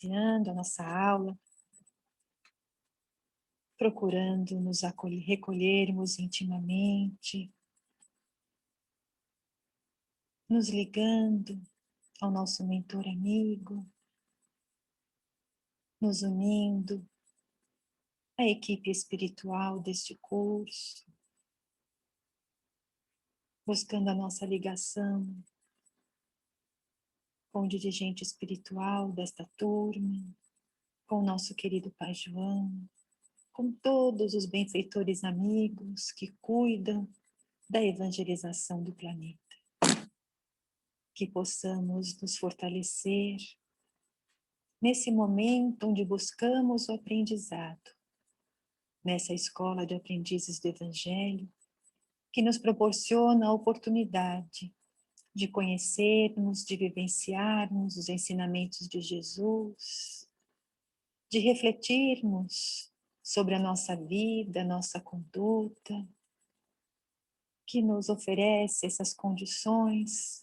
iniciando a nossa aula, procurando nos recolhermos intimamente, nos ligando ao nosso mentor amigo, nos unindo à equipe espiritual deste curso, buscando a nossa ligação com o dirigente espiritual desta turma, com o nosso querido Pai João, com todos os benfeitores amigos que cuidam da evangelização do planeta. Que possamos nos fortalecer nesse momento onde buscamos o aprendizado, nessa escola de aprendizes do Evangelho, que nos proporciona a oportunidade de conhecermos, de vivenciarmos os ensinamentos de Jesus, de refletirmos sobre a nossa vida, a nossa conduta, que nos oferece essas condições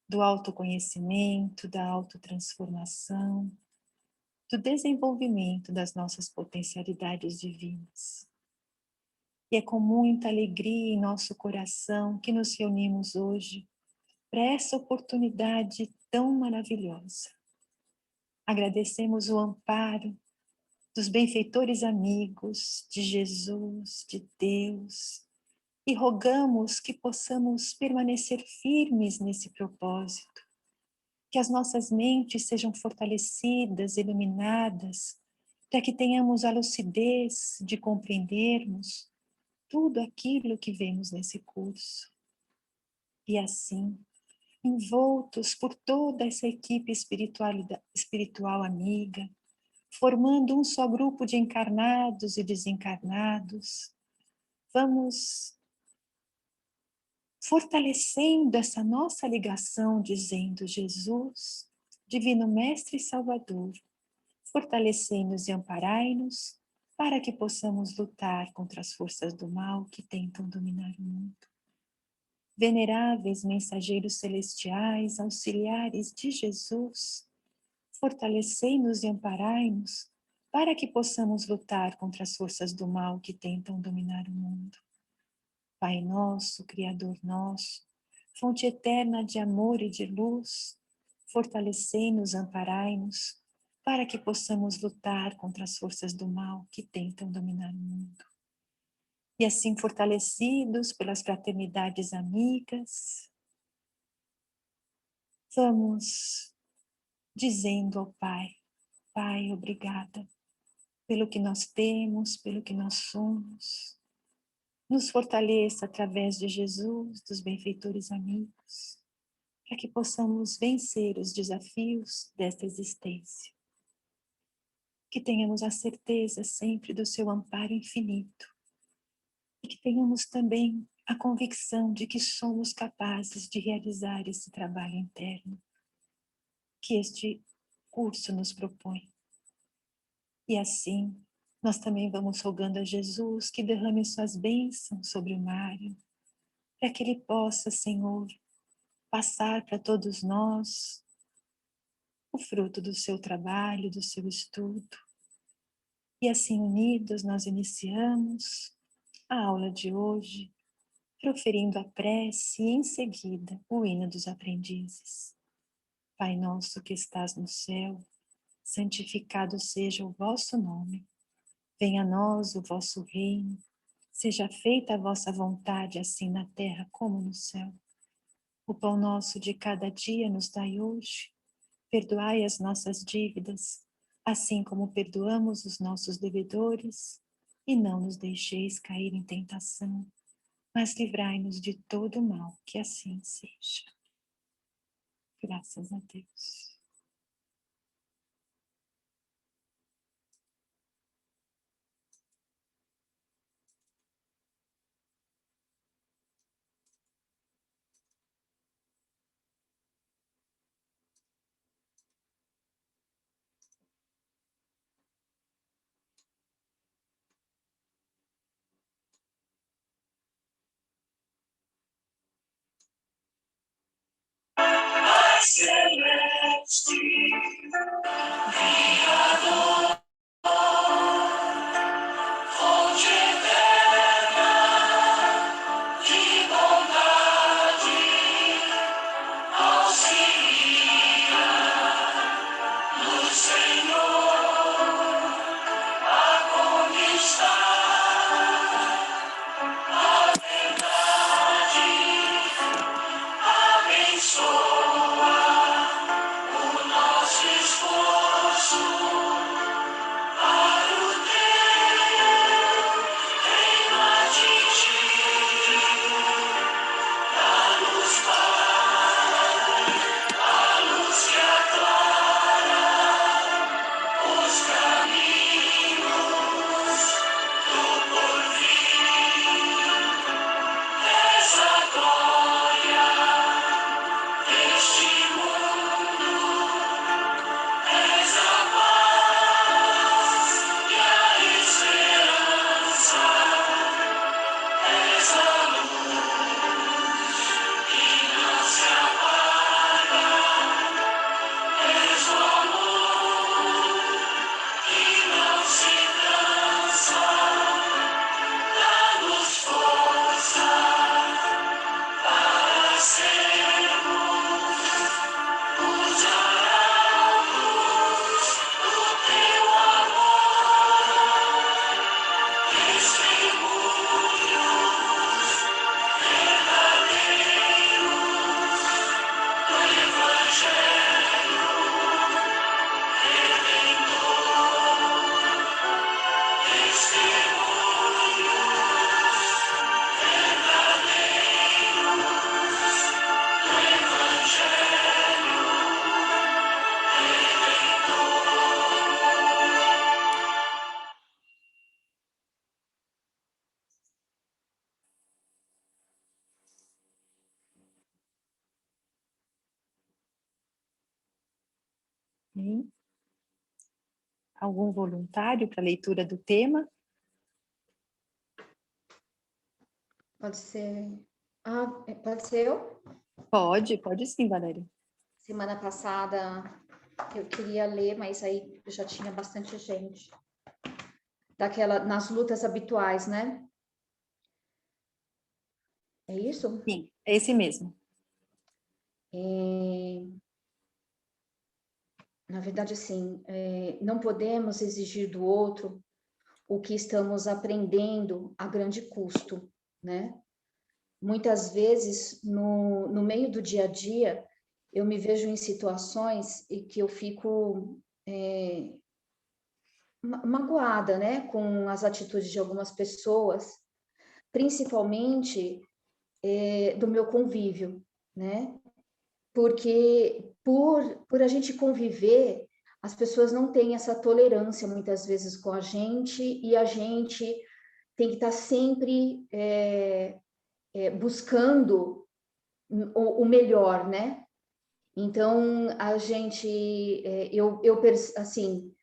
do autoconhecimento, da autotransformação, do desenvolvimento das nossas potencialidades divinas. E é com muita alegria em nosso coração que nos reunimos hoje para essa oportunidade tão maravilhosa. Agradecemos o amparo dos benfeitores amigos de Jesus, de Deus, e rogamos que possamos permanecer firmes nesse propósito, que as nossas mentes sejam fortalecidas, iluminadas, para que tenhamos a lucidez de compreendermos tudo aquilo que vemos nesse curso. E assim, envoltos por toda essa equipe espiritual amiga, formando um só grupo de encarnados e desencarnados, vamos fortalecendo essa nossa ligação, dizendo: Jesus, Divino Mestre e Salvador, fortalecei-nos e amparai-nos para que possamos lutar contra as forças do mal que tentam dominar o mundo. Veneráveis mensageiros celestiais, auxiliares de Jesus, fortalecei-nos e amparai-nos para que possamos lutar contra as forças do mal que tentam dominar o mundo. Pai nosso, Criador nosso, fonte eterna de amor e de luz, fortalecei-nos, amparai-nos, para que possamos lutar contra as forças do mal que tentam dominar o mundo. E assim, fortalecidos pelas fraternidades amigas, vamos dizendo ao Pai: Pai, obrigada pelo que nós temos, pelo que nós somos. Nos fortaleça através de Jesus, dos benfeitores amigos, para que possamos vencer os desafios desta existência. Que tenhamos a certeza sempre do seu amparo infinito e que tenhamos também a convicção de que somos capazes de realizar esse trabalho interno que este curso nos propõe. E assim, nós também vamos rogando a Jesus que derrame suas bênçãos sobre o Mário, para que ele possa, Senhor, passar para todos nós o fruto do seu trabalho, do seu estudo. E assim, unidos, nós iniciamos a aula de hoje, proferindo a prece e em seguida o hino dos aprendizes. Pai nosso que estás no céu, santificado seja o vosso nome. Venha a nós o vosso reino, seja feita a vossa vontade, assim na terra como no céu. O pão nosso de cada dia nos dai hoje. Perdoai as nossas dívidas, assim como perdoamos os nossos devedores, e não nos deixeis cair em tentação, mas livrai-nos de todo o mal, que assim seja. Graças a Deus. Sim. Algum voluntário para a leitura do tema? Pode ser... pode ser eu? Pode sim, Valéria. Semana passada eu queria ler, mas aí já tinha bastante gente. Nas lutas habituais, né? É isso? Sim, é esse mesmo. Na verdade, assim, não podemos exigir do outro o que estamos aprendendo a grande custo, né? Muitas vezes, no meio do dia a dia, eu me vejo em situações em que eu fico magoada, né, com as atitudes de algumas pessoas, principalmente do meu convívio, né? Porque por a gente conviver, as pessoas não têm essa tolerância muitas vezes com a gente, e a gente tem que estar sempre buscando o melhor, né? Então, a gente, assim,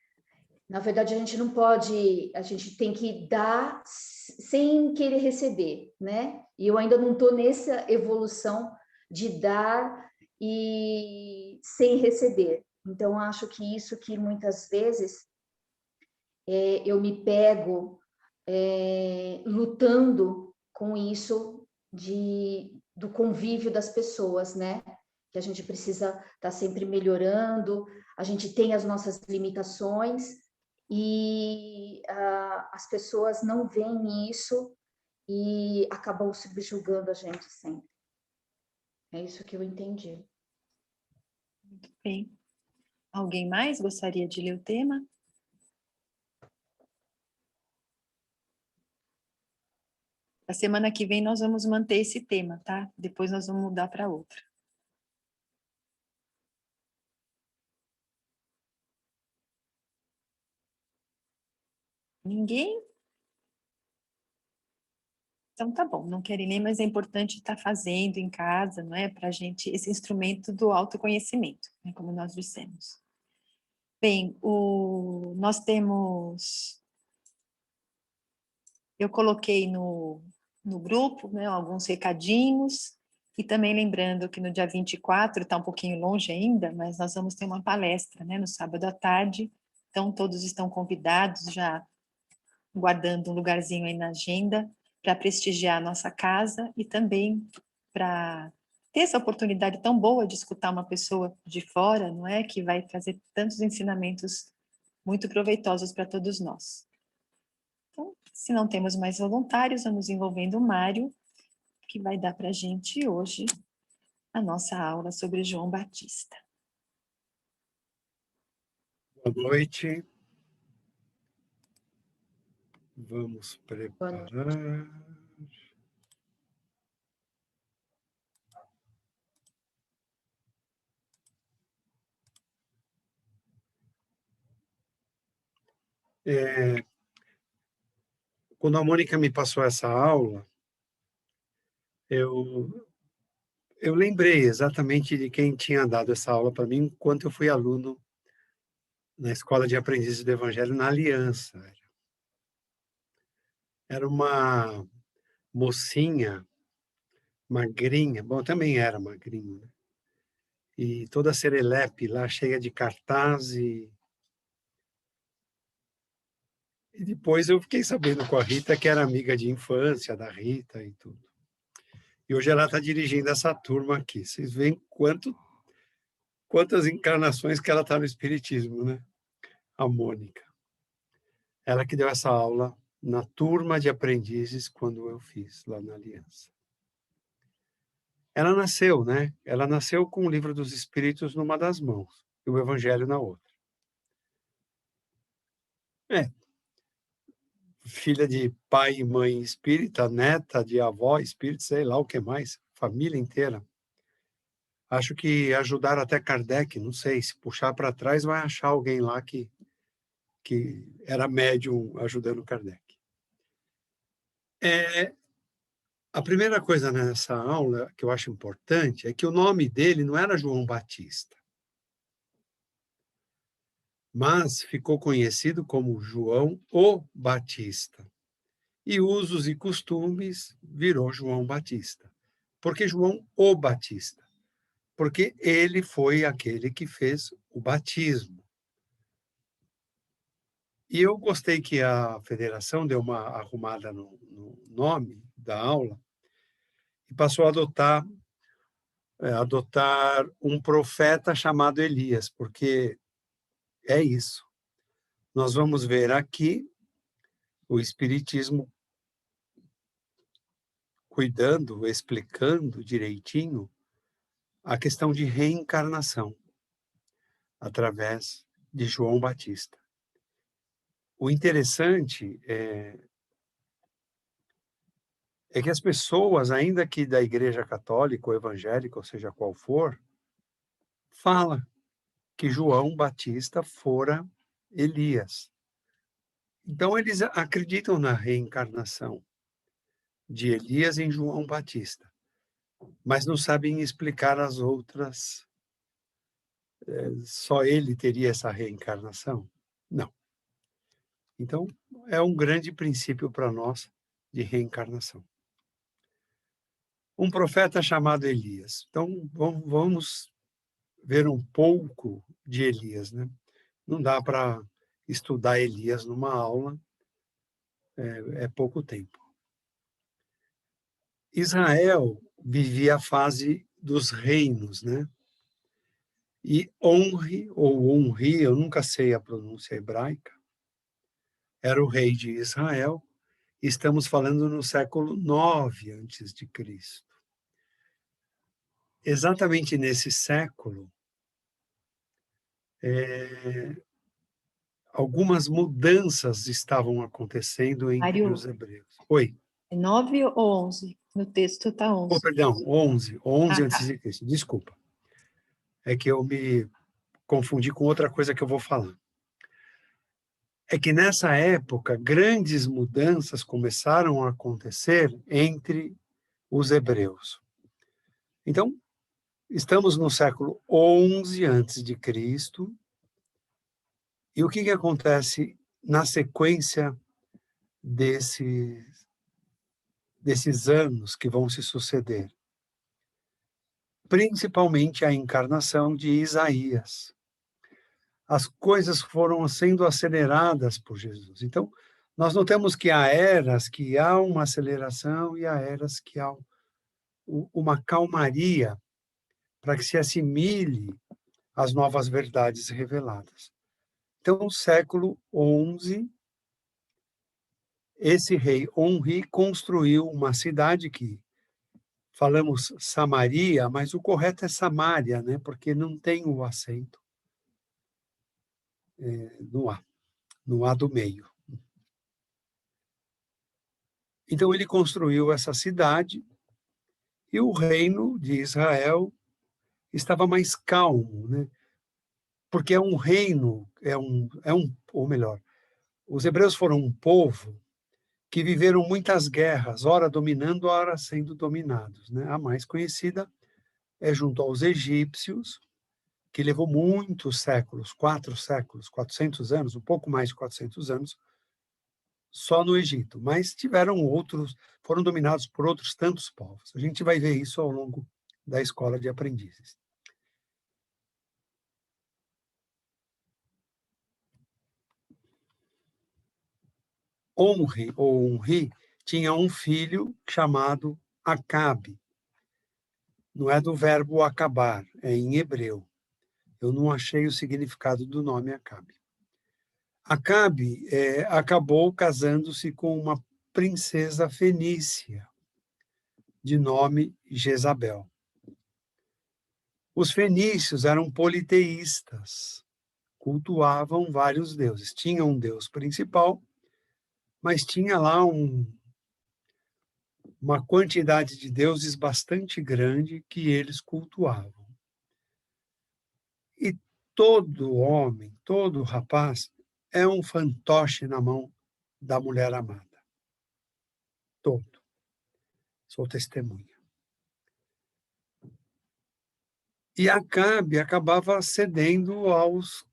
na verdade, a gente não pode, a gente tem que dar sem querer receber, né? E eu ainda não estou nessa evolução de dar e sem receber. Então, acho que isso que muitas vezes eu me pego lutando com isso do convívio das pessoas, né? Que a gente precisa estar sempre melhorando, a gente tem as nossas limitações e as pessoas não veem isso e acabam subjugando a gente sempre. É isso que eu entendi. Muito bem. Alguém mais gostaria de ler o tema? A semana que vem nós vamos manter esse tema, tá? Depois nós vamos mudar para outra. Ninguém? Então tá bom, não querem ler, mas é importante estar fazendo em casa, não é? Para a gente, esse instrumento do autoconhecimento, né? Como nós dissemos. Bem, nós temos... Eu coloquei no grupo, né, alguns recadinhos, e também lembrando que no dia 24, está um pouquinho longe ainda, mas nós vamos ter uma palestra, né, no sábado à tarde, então todos estão convidados, já guardando um lugarzinho aí na agenda, para prestigiar a nossa casa e também para ter essa oportunidade tão boa de escutar uma pessoa de fora, não é, que vai trazer tantos ensinamentos muito proveitosos para todos nós. Então, se não temos mais voluntários, vamos envolvendo o Mário, que vai dar para a gente hoje a nossa aula sobre João Batista. Boa noite. Vamos preparar. Quando a Mônica me passou essa aula, eu lembrei exatamente de quem tinha dado essa aula para mim enquanto eu fui aluno na Escola de Aprendizes do Evangelho na Aliança. Era uma mocinha magrinha, bom, também era magrinha, né? E toda serelepe lá, cheia de cartaz, e depois eu fiquei sabendo com a Rita, que era amiga de infância da Rita e tudo. E hoje ela está dirigindo essa turma aqui. Vocês veem quantas encarnações que ela está no Espiritismo, né? A Mônica. Ela que deu essa aula na turma de aprendizes quando eu fiz lá na Aliança. Ela nasceu, né? Ela nasceu com o Livro dos Espíritos numa das mãos e o Evangelho na outra. Filha de pai e mãe espírita, neta de avó espírita, sei lá o que mais, família inteira. Acho que ajudaram até Kardec, não sei, se puxar para trás vai achar alguém lá que era médium ajudando Kardec. A primeira coisa nessa aula que eu acho importante é que o nome dele não era João Batista. mas ficou conhecido como João o Batista. E usos e costumes virou João Batista. Por que João o Batista? Porque ele foi aquele que fez o batismo. E eu gostei que a federação deu uma arrumada no nome da aula e passou a adotar um profeta chamado Elias, porque é isso. Nós vamos ver aqui o Espiritismo cuidando, explicando direitinho a questão de reencarnação através de João Batista. O interessante é que as pessoas, ainda que da Igreja Católica ou evangélica, ou seja qual for, fala que João Batista fora Elias. Então, eles acreditam na reencarnação de Elias em João Batista, mas não sabem explicar as outras. Só ele teria essa reencarnação? Não. Então, é um grande princípio para nós de reencarnação. Um profeta chamado Elias. Então, vamos ver um pouco de Elias, né? Não dá para estudar Elias numa aula, é pouco tempo. Israel vivia a fase dos reinos, né? E Onri, ou Onri, eu nunca sei a pronúncia hebraica, era o rei de Israel. Estamos falando no século 9 antes de Cristo. Exatamente nesse século, algumas mudanças estavam acontecendo entre Mário, os hebreus. Oi. é 9 ou 11? No texto está 11. Perdão, 11 Ah, antes tá. de Cristo. Desculpa. É que eu me confundi com outra coisa que eu vou falar. É que nessa época, grandes mudanças começaram a acontecer entre os hebreus. Então, estamos no século 11 antes de Cristo. E o que acontece na sequência desses anos que vão se suceder? Principalmente a encarnação de Isaías. As coisas foram sendo aceleradas por Jesus. Então, nós notamos que há eras que há uma aceleração e há eras que há uma calmaria para que se assimile às novas verdades reveladas. Então, no século XI, esse rei Onri construiu uma cidade que falamos Samaria, mas o correto é Samária, né? Porque não tem o acento no A do meio. Então ele construiu essa cidade e o reino de Israel estava mais calmo, né? Porque é um reino, ou melhor, os hebreus foram um povo que viveram muitas guerras, ora dominando, ora sendo dominados, né? A mais conhecida é junto aos egípcios, que levou muitos séculos, 4 séculos, 400 anos, um pouco mais de 400 anos, só no Egito. Mas tiveram outros, foram dominados por outros tantos povos. A gente vai ver isso ao longo da escola de aprendizes. Onri tinha um filho chamado Acabe. Não é do verbo acabar, é em hebreu. Eu não achei o significado do nome Acabe. Acabe acabou casando-se com uma princesa fenícia, de nome Jezabel. Os fenícios eram politeístas, cultuavam vários deuses. Tinha um deus principal, mas tinha lá uma quantidade de deuses bastante grande que eles cultuavam. E todo homem, todo rapaz, é um fantoche na mão da mulher amada. Todo. Sou testemunha. E Acabe acabava cedendo aos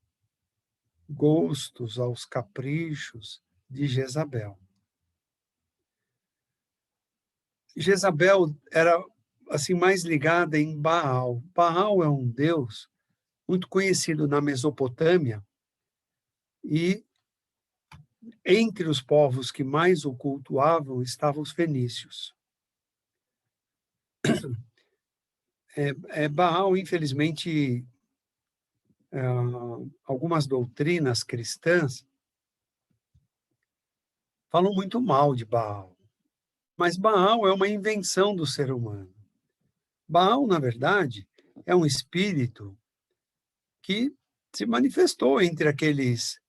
gostos, aos caprichos de Jezabel. Jezabel era assim mais ligada em Baal. Baal é um deus muito conhecido na Mesopotâmia e entre os povos que mais o cultuavam estavam os fenícios. Baal, infelizmente, algumas doutrinas cristãs falam muito mal de Baal, mas Baal é uma invenção do ser humano. Baal, na verdade, é um espírito que se manifestou entre aqueles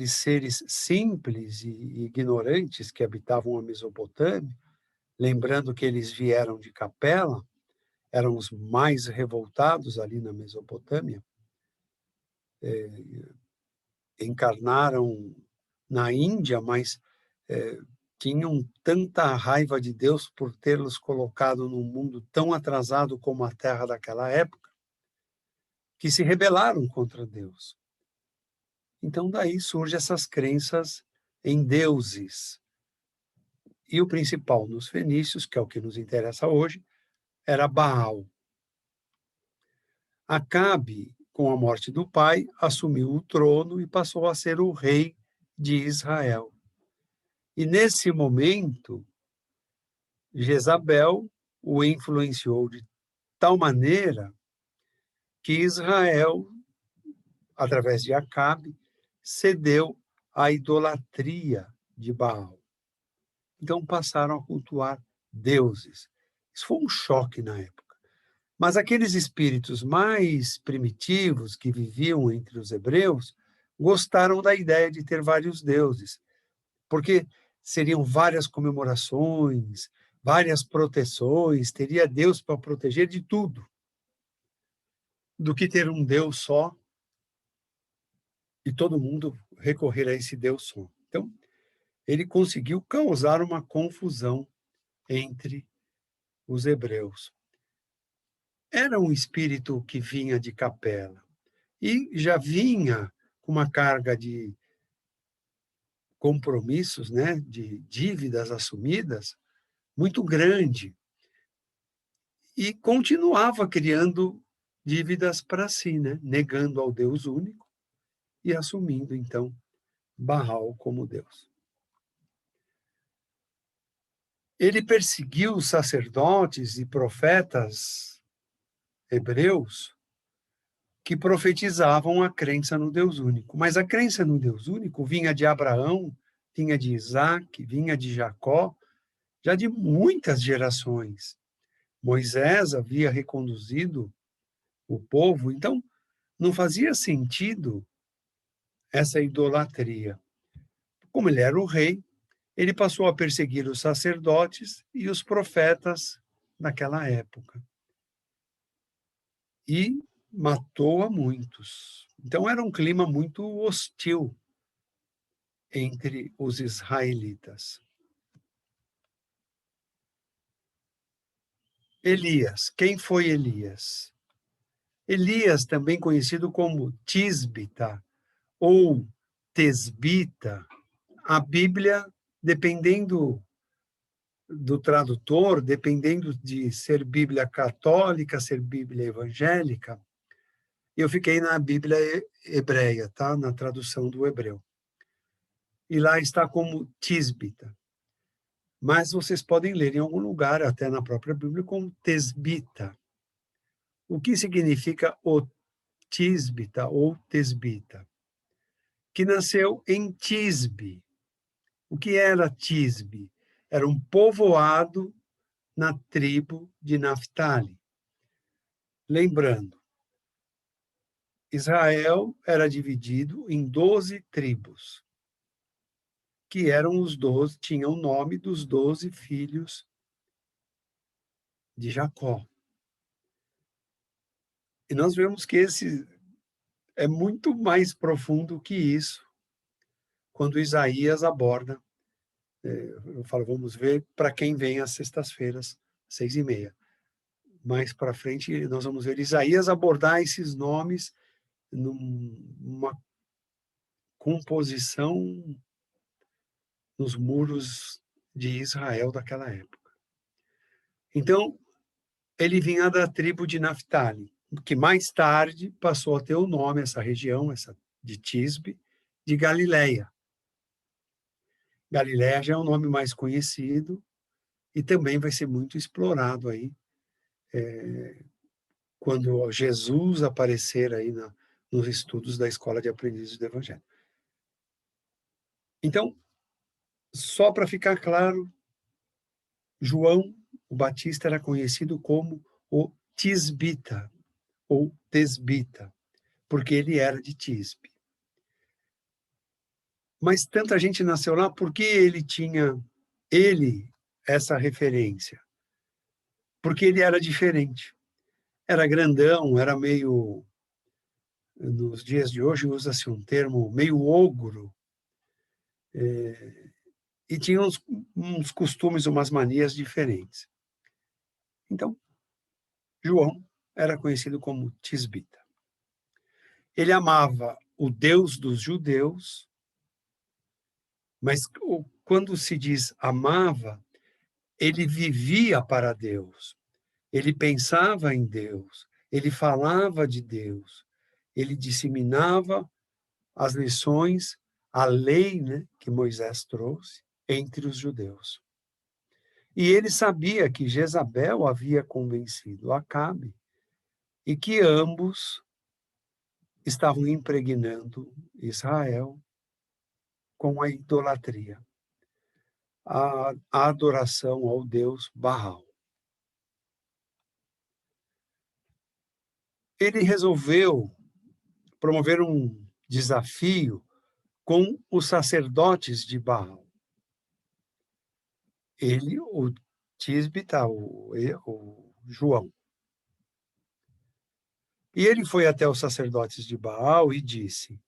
seres simples e ignorantes que habitavam a Mesopotâmia, lembrando que eles vieram de Capela, eram os mais revoltados ali na Mesopotâmia, encarnaram na Índia, mas tinham tanta raiva de Deus por tê-los colocado num mundo tão atrasado como a Terra daquela época, que se rebelaram contra Deus. Então, daí surgem essas crenças em deuses. E o principal nos fenícios, que é o que nos interessa hoje, era Baal. Acabe, com a morte do pai, assumiu o trono e passou a ser o rei de Israel. E nesse momento, Jezabel o influenciou de tal maneira que Israel, através de Acabe, cedeu à idolatria de Baal. Então passaram a cultuar deuses. Isso foi um choque na época. Mas aqueles espíritos mais primitivos que viviam entre os hebreus gostaram da ideia de ter vários deuses, porque seriam várias comemorações, várias proteções, teria Deus para proteger de tudo, do que ter um Deus só e todo mundo recorrer a esse Deus só. Então, ele conseguiu causar uma confusão entre os hebreus. Era um espírito que vinha de Capela e já vinha com uma carga de compromissos, né, de dívidas assumidas, muito grande. E continuava criando dívidas para si, né, negando ao Deus único e assumindo, então, Baal como Deus. Ele perseguiu os sacerdotes e profetas hebreus que profetizavam a crença no Deus único. Mas a crença no Deus único vinha de Abraão, vinha de Isaac, vinha de Jacó, já de muitas gerações. Moisés havia reconduzido o povo, então não fazia sentido essa idolatria. Como ele era o rei, ele passou a perseguir os sacerdotes e os profetas naquela época. E matou a muitos. Então era um clima muito hostil entre os israelitas. Elias, quem foi Elias? Elias, também conhecido como Tisbita ou Tesbita, a Bíblia, dependendo do tradutor, dependendo de ser Bíblia católica, ser Bíblia evangélica, eu fiquei na Bíblia hebreia, tá? Na tradução do hebreu. E lá está como Tisbita. Mas vocês podem ler em algum lugar, até na própria Bíblia, como Tesbita. O que significa o Tisbita ou Tesbita? Que nasceu em Tisbe. O que era Tisbe? Era um povoado na tribo de Naftali. Lembrando, Israel era dividido em 12 tribos, que eram os 12, tinham o nome dos 12 filhos de Jacó. E nós vemos que esse é muito mais profundo que isso, quando Isaías aborda, eu falo, vamos ver para quem vem às sextas-feiras, 6h30. Mais para frente, nós vamos ver Isaías abordar esses nomes numa composição nos muros de Israel daquela época. Então, ele vinha da tribo de Naftali, que mais tarde passou a ter o nome, essa região, essa de Tisbe, de Galileia. Galileia já é o nome mais conhecido e também vai ser muito explorado aí quando Jesus aparecer aí nos estudos da Escola de Aprendizes do Evangelho. Então, só para ficar claro, João o Batista era conhecido como o Tisbita, ou Tesbita, porque ele era de Tisbe. Mas tanta gente nasceu lá, por que ele tinha essa referência? Porque ele era diferente. Era grandão, era meio, nos dias de hoje usa-se um termo meio ogro, e tinha uns costumes, umas manias diferentes. Então, João era conhecido como Tisbita. Ele amava o Deus dos judeus, mas quando se diz amava, ele vivia para Deus, ele pensava em Deus, ele falava de Deus, ele disseminava as lições, a lei, né, que Moisés trouxe entre os judeus. E ele sabia que Jezabel havia convencido Acabe e que ambos estavam impregnando Israel com a idolatria, a adoração ao deus Baal. Ele resolveu promover um desafio com os sacerdotes de Baal. Ele, o Tisbita, o João. E ele foi até os sacerdotes de Baal e disse: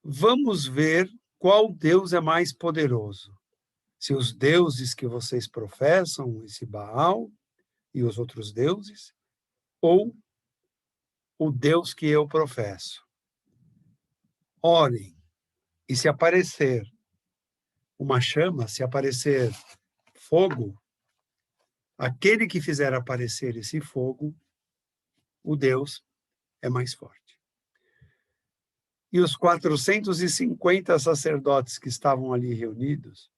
vamos ver qual Deus é mais poderoso. Se os deuses que vocês professam, esse Baal e os outros deuses, ou o Deus que eu professo. Orem, e se aparecer uma chama, se aparecer fogo, aquele que fizer aparecer esse fogo, o Deus é mais forte. E os 450 sacerdotes que estavam ali reunidos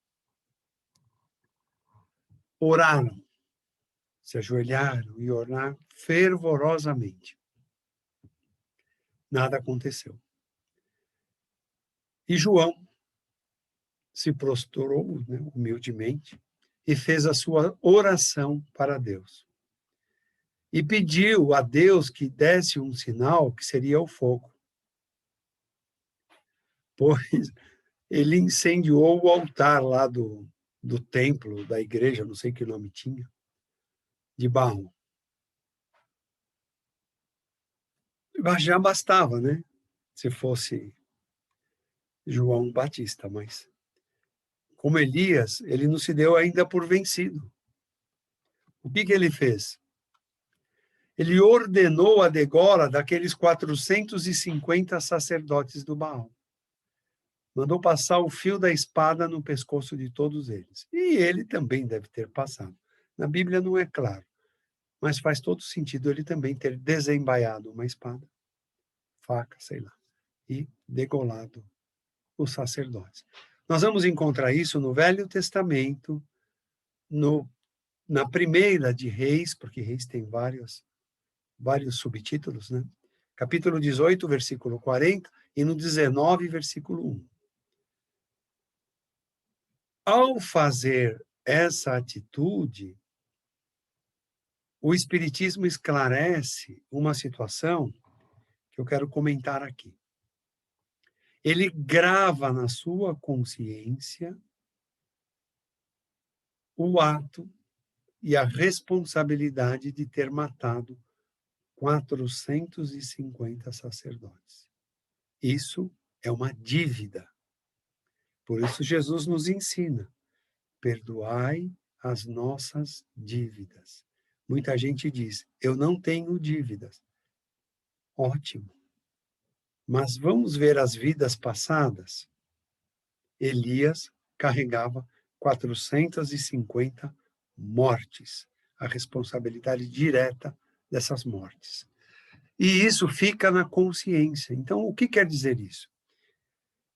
oraram, se ajoelharam e oraram fervorosamente. Nada aconteceu. E João se prostrou, né, humildemente, e fez a sua oração para Deus. E pediu a Deus que desse um sinal, que seria o fogo. Pois ele incendiou o altar lá do templo, da igreja, não sei que nome tinha, de Baal. Mas já bastava, né? Se fosse João Batista, mas como Elias, ele não se deu ainda por vencido. O que ele fez? Ele ordenou a degola daqueles 450 sacerdotes do Baal. Mandou passar o fio da espada no pescoço de todos eles. E ele também deve ter passado. Na Bíblia não é claro, mas faz todo sentido ele também ter desembaiado uma espada, faca, sei lá, e degolado os sacerdotes. Nós vamos encontrar isso no Velho Testamento, na primeira de Reis, porque Reis tem vários subtítulos, né? Capítulo 18, versículo 40, e no 19, versículo 1. Ao fazer essa atitude, o Espiritismo esclarece uma situação que eu quero comentar aqui. Ele grava na sua consciência o ato e a responsabilidade de ter matado 450 sacerdotes. Isso é uma dívida. Por isso Jesus nos ensina: perdoai as nossas dívidas. Muita gente diz: eu não tenho dívidas. Ótimo. Mas vamos ver as vidas passadas. Elias carregava 450 mortes, a responsabilidade direta dessas mortes. E isso fica na consciência. Então, o que quer dizer isso?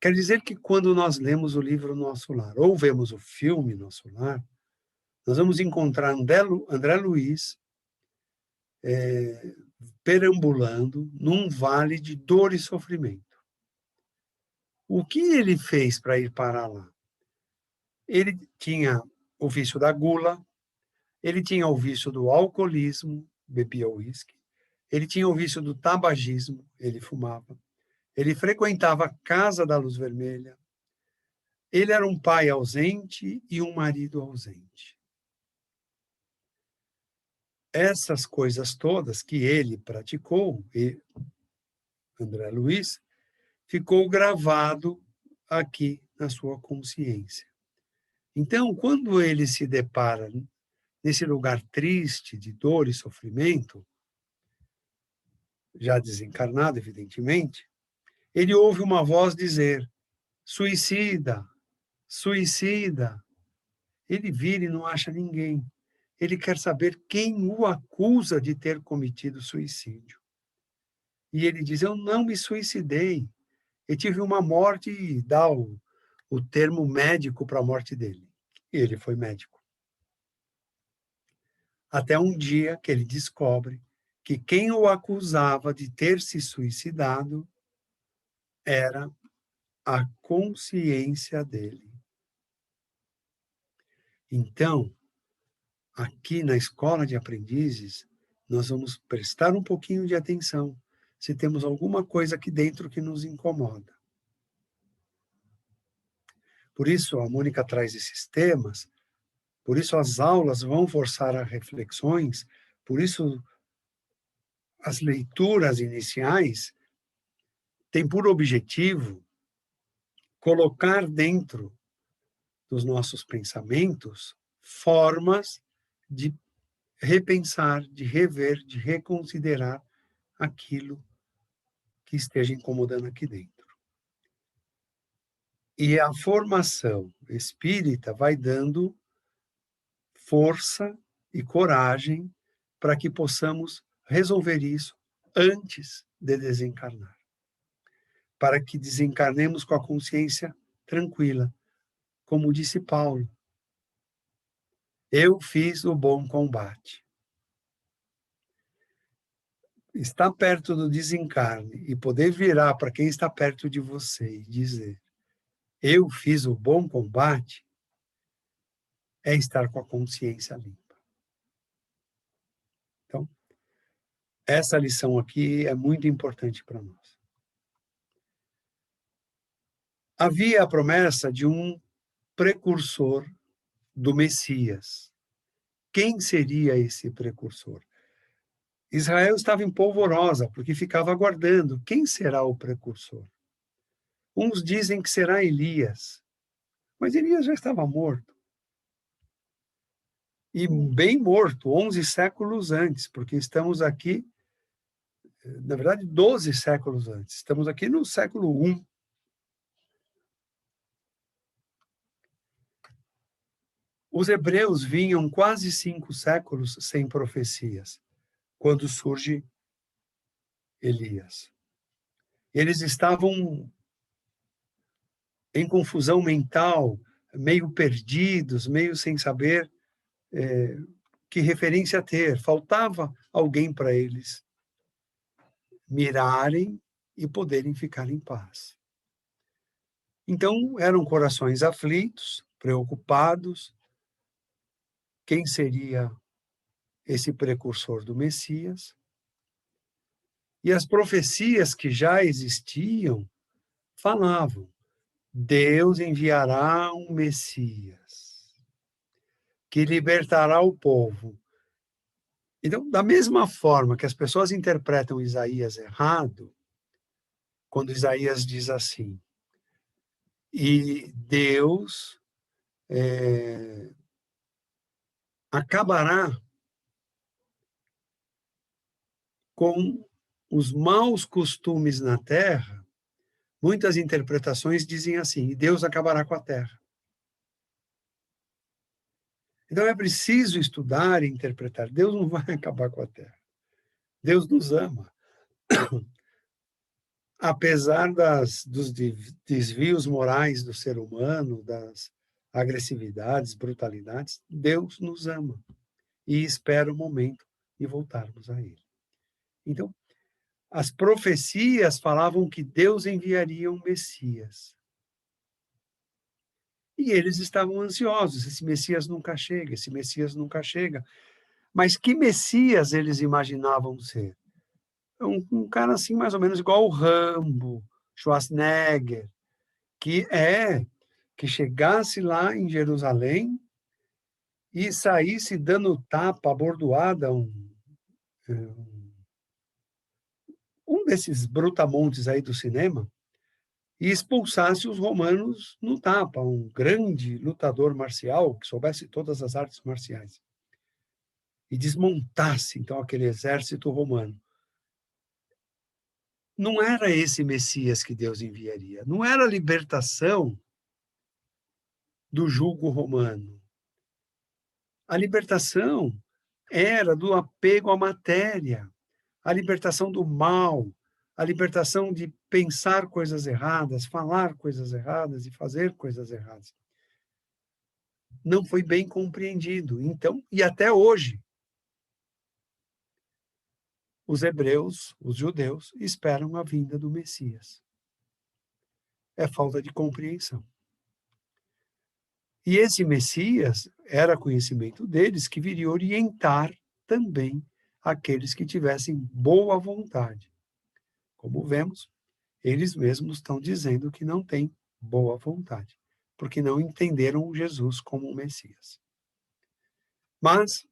Quer dizer que quando nós lemos o livro Nosso Lar, ou vemos o filme Nosso Lar, nós vamos encontrar André Luiz perambulando num vale de dor e sofrimento. O que ele fez para ir parar lá? Ele tinha o vício da gula, ele tinha o vício do alcoolismo, bebia uísque, ele tinha o vício do tabagismo, ele fumava, ele frequentava a Casa da Luz Vermelha, ele era um pai ausente e um marido ausente. Essas coisas todas que ele praticou, e André Luiz, ficou gravado aqui na sua consciência. Então, quando ele se depara nesse lugar triste, de dor e sofrimento, já desencarnado, evidentemente, ele ouve uma voz dizer: suicida, suicida. Ele vira e não acha ninguém. Ele quer saber quem o acusa de ter cometido suicídio. E ele diz: eu não me suicidei. Eu tive uma morte, e dá o termo médico para a morte dele. E ele foi médico. Até um dia que ele descobre que quem o acusava de ter se suicidado era a consciência dele. Então, aqui na escola de aprendizes, nós vamos prestar um pouquinho de atenção se temos alguma coisa aqui dentro que nos incomoda. Por isso, a Mônica traz esses temas, por isso as aulas vão forçar a reflexões, por isso as leituras iniciais têm por objetivo colocar dentro dos nossos pensamentos formas de repensar, de rever, de reconsiderar aquilo que esteja incomodando aqui dentro. E a formação espírita vai dando força e coragem para que possamos resolver isso antes de desencarnar. Para que desencarnemos com a consciência tranquila, como disse Paulo. Eu fiz o bom combate. Estar perto do desencarne e poder virar para quem está perto de você e dizer: eu fiz o bom combate, é estar com a consciência limpa. Então, essa lição aqui é muito importante para nós. Havia a promessa de um precursor do Messias. Quem seria esse precursor? Israel estava em polvorosa, porque ficava aguardando. Quem será o precursor? Uns dizem que será Elias, mas Elias já estava morto. E bem morto, 11 séculos antes, porque estamos aqui, na verdade, 12 séculos antes. Estamos aqui no século I. Os hebreus vinham quase 5 séculos sem profecias, quando surge Elias. Eles estavam em confusão mental, meio perdidos, meio sem saber que referência ter. Faltava alguém para eles mirarem e poderem ficar em paz. Então, eram corações aflitos, preocupados. Quem seria esse precursor do Messias? E as profecias que já existiam falavam: Deus enviará um Messias que libertará o povo. Então, da mesma forma que as pessoas interpretam Isaías errado, quando Isaías diz assim: e Deus acabará com os maus costumes na terra Muitas interpretações dizem assim, Deus acabará com a terra. Então é preciso estudar e interpretar. Deus não vai acabar com a terra. Deus nos ama. Apesar dos desvios morais do ser humano, das agressividades, brutalidades, Deus nos ama e espera o momento de voltarmos a Ele. Então, as profecias falavam que Deus enviaria um Messias. E eles estavam ansiosos, esse Messias nunca chega, esse Messias nunca chega. Mas que Messias eles imaginavam ser? Um cara assim, mais ou menos igual o Rambo, Schwarzenegger, que chegasse lá em Jerusalém e saísse dando tapa, bordoada, um desses brutamontes aí do cinema, e expulsasse os romanos no tapa, um grande lutador marcial que soubesse todas as artes marciais. E desmontasse, então, aquele exército romano. Não era esse Messias que Deus enviaria, não era a libertação do jugo romano. A libertação era do apego à matéria, a libertação do mal, a libertação de pensar coisas erradas, falar coisas erradas e fazer coisas erradas. Não foi bem compreendido. Então, e até hoje, os hebreus, os judeus, esperam a vinda do Messias. É falta de compreensão. E esse Messias era conhecimento deles que viria orientar também aqueles que tivessem boa vontade. Como vemos, eles mesmos estão dizendo que não têm boa vontade, porque não entenderam Jesus como um Messias. Mas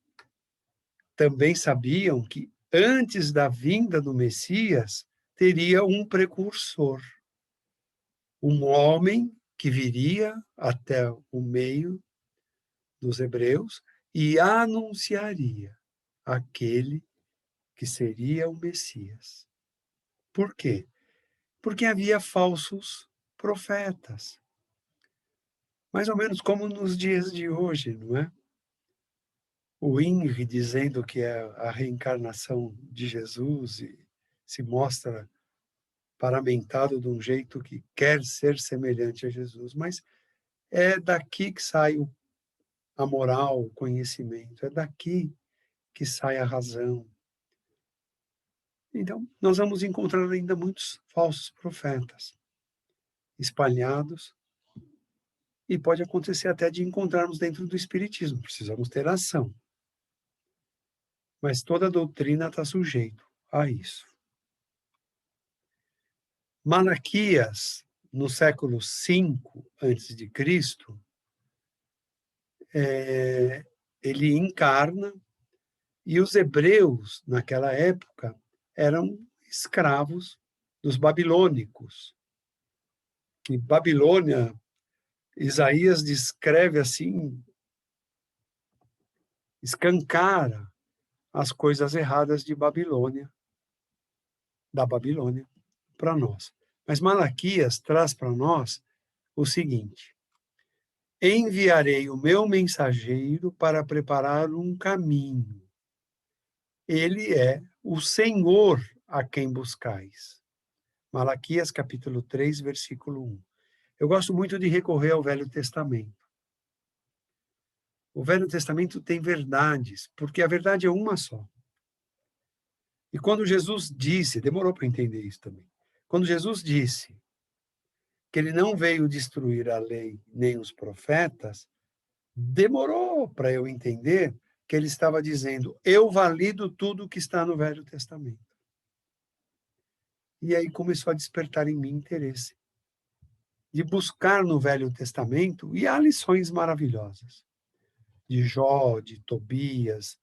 também sabiam que antes da vinda do Messias teria um precursor, um homem que viria até o meio dos hebreus e anunciaria aquele que seria o Messias. Por quê? Porque havia falsos profetas. Mais ou menos como nos dias de hoje, não é? O INRI dizendo que é a reencarnação de Jesus e se mostra paramentado de um jeito que quer ser semelhante a Jesus, mas é daqui que sai a moral, o conhecimento, é daqui que sai a razão. Então, nós vamos encontrar ainda muitos falsos profetas espalhados e pode acontecer até de encontrarmos dentro do Espiritismo. Precisamos ter ação. Mas toda doutrina está sujeito a isso. Malaquias, no século V a.C., ele encarna, e os hebreus, naquela época, eram escravos dos babilônicos. Que Babilônia, Isaías descreve assim, escancara as coisas erradas de Babilônia, da Babilônia, para nós. Mas Malaquias traz para nós o seguinte: enviarei o meu mensageiro para preparar um caminho. Ele é o Senhor a quem buscais. Malaquias capítulo 3, versículo 1. Eu gosto muito de recorrer ao Velho Testamento. O Velho Testamento tem verdades, porque a verdade é uma só. E quando Jesus disse, demorou para entender isso também, quando Jesus disse que ele não veio destruir a lei nem os profetas, demorou para eu entender que ele estava dizendo, eu valido tudo que está no Velho Testamento. E aí começou a despertar em mim interesse de buscar no Velho Testamento, e há lições maravilhosas, de Jó, de Tobias,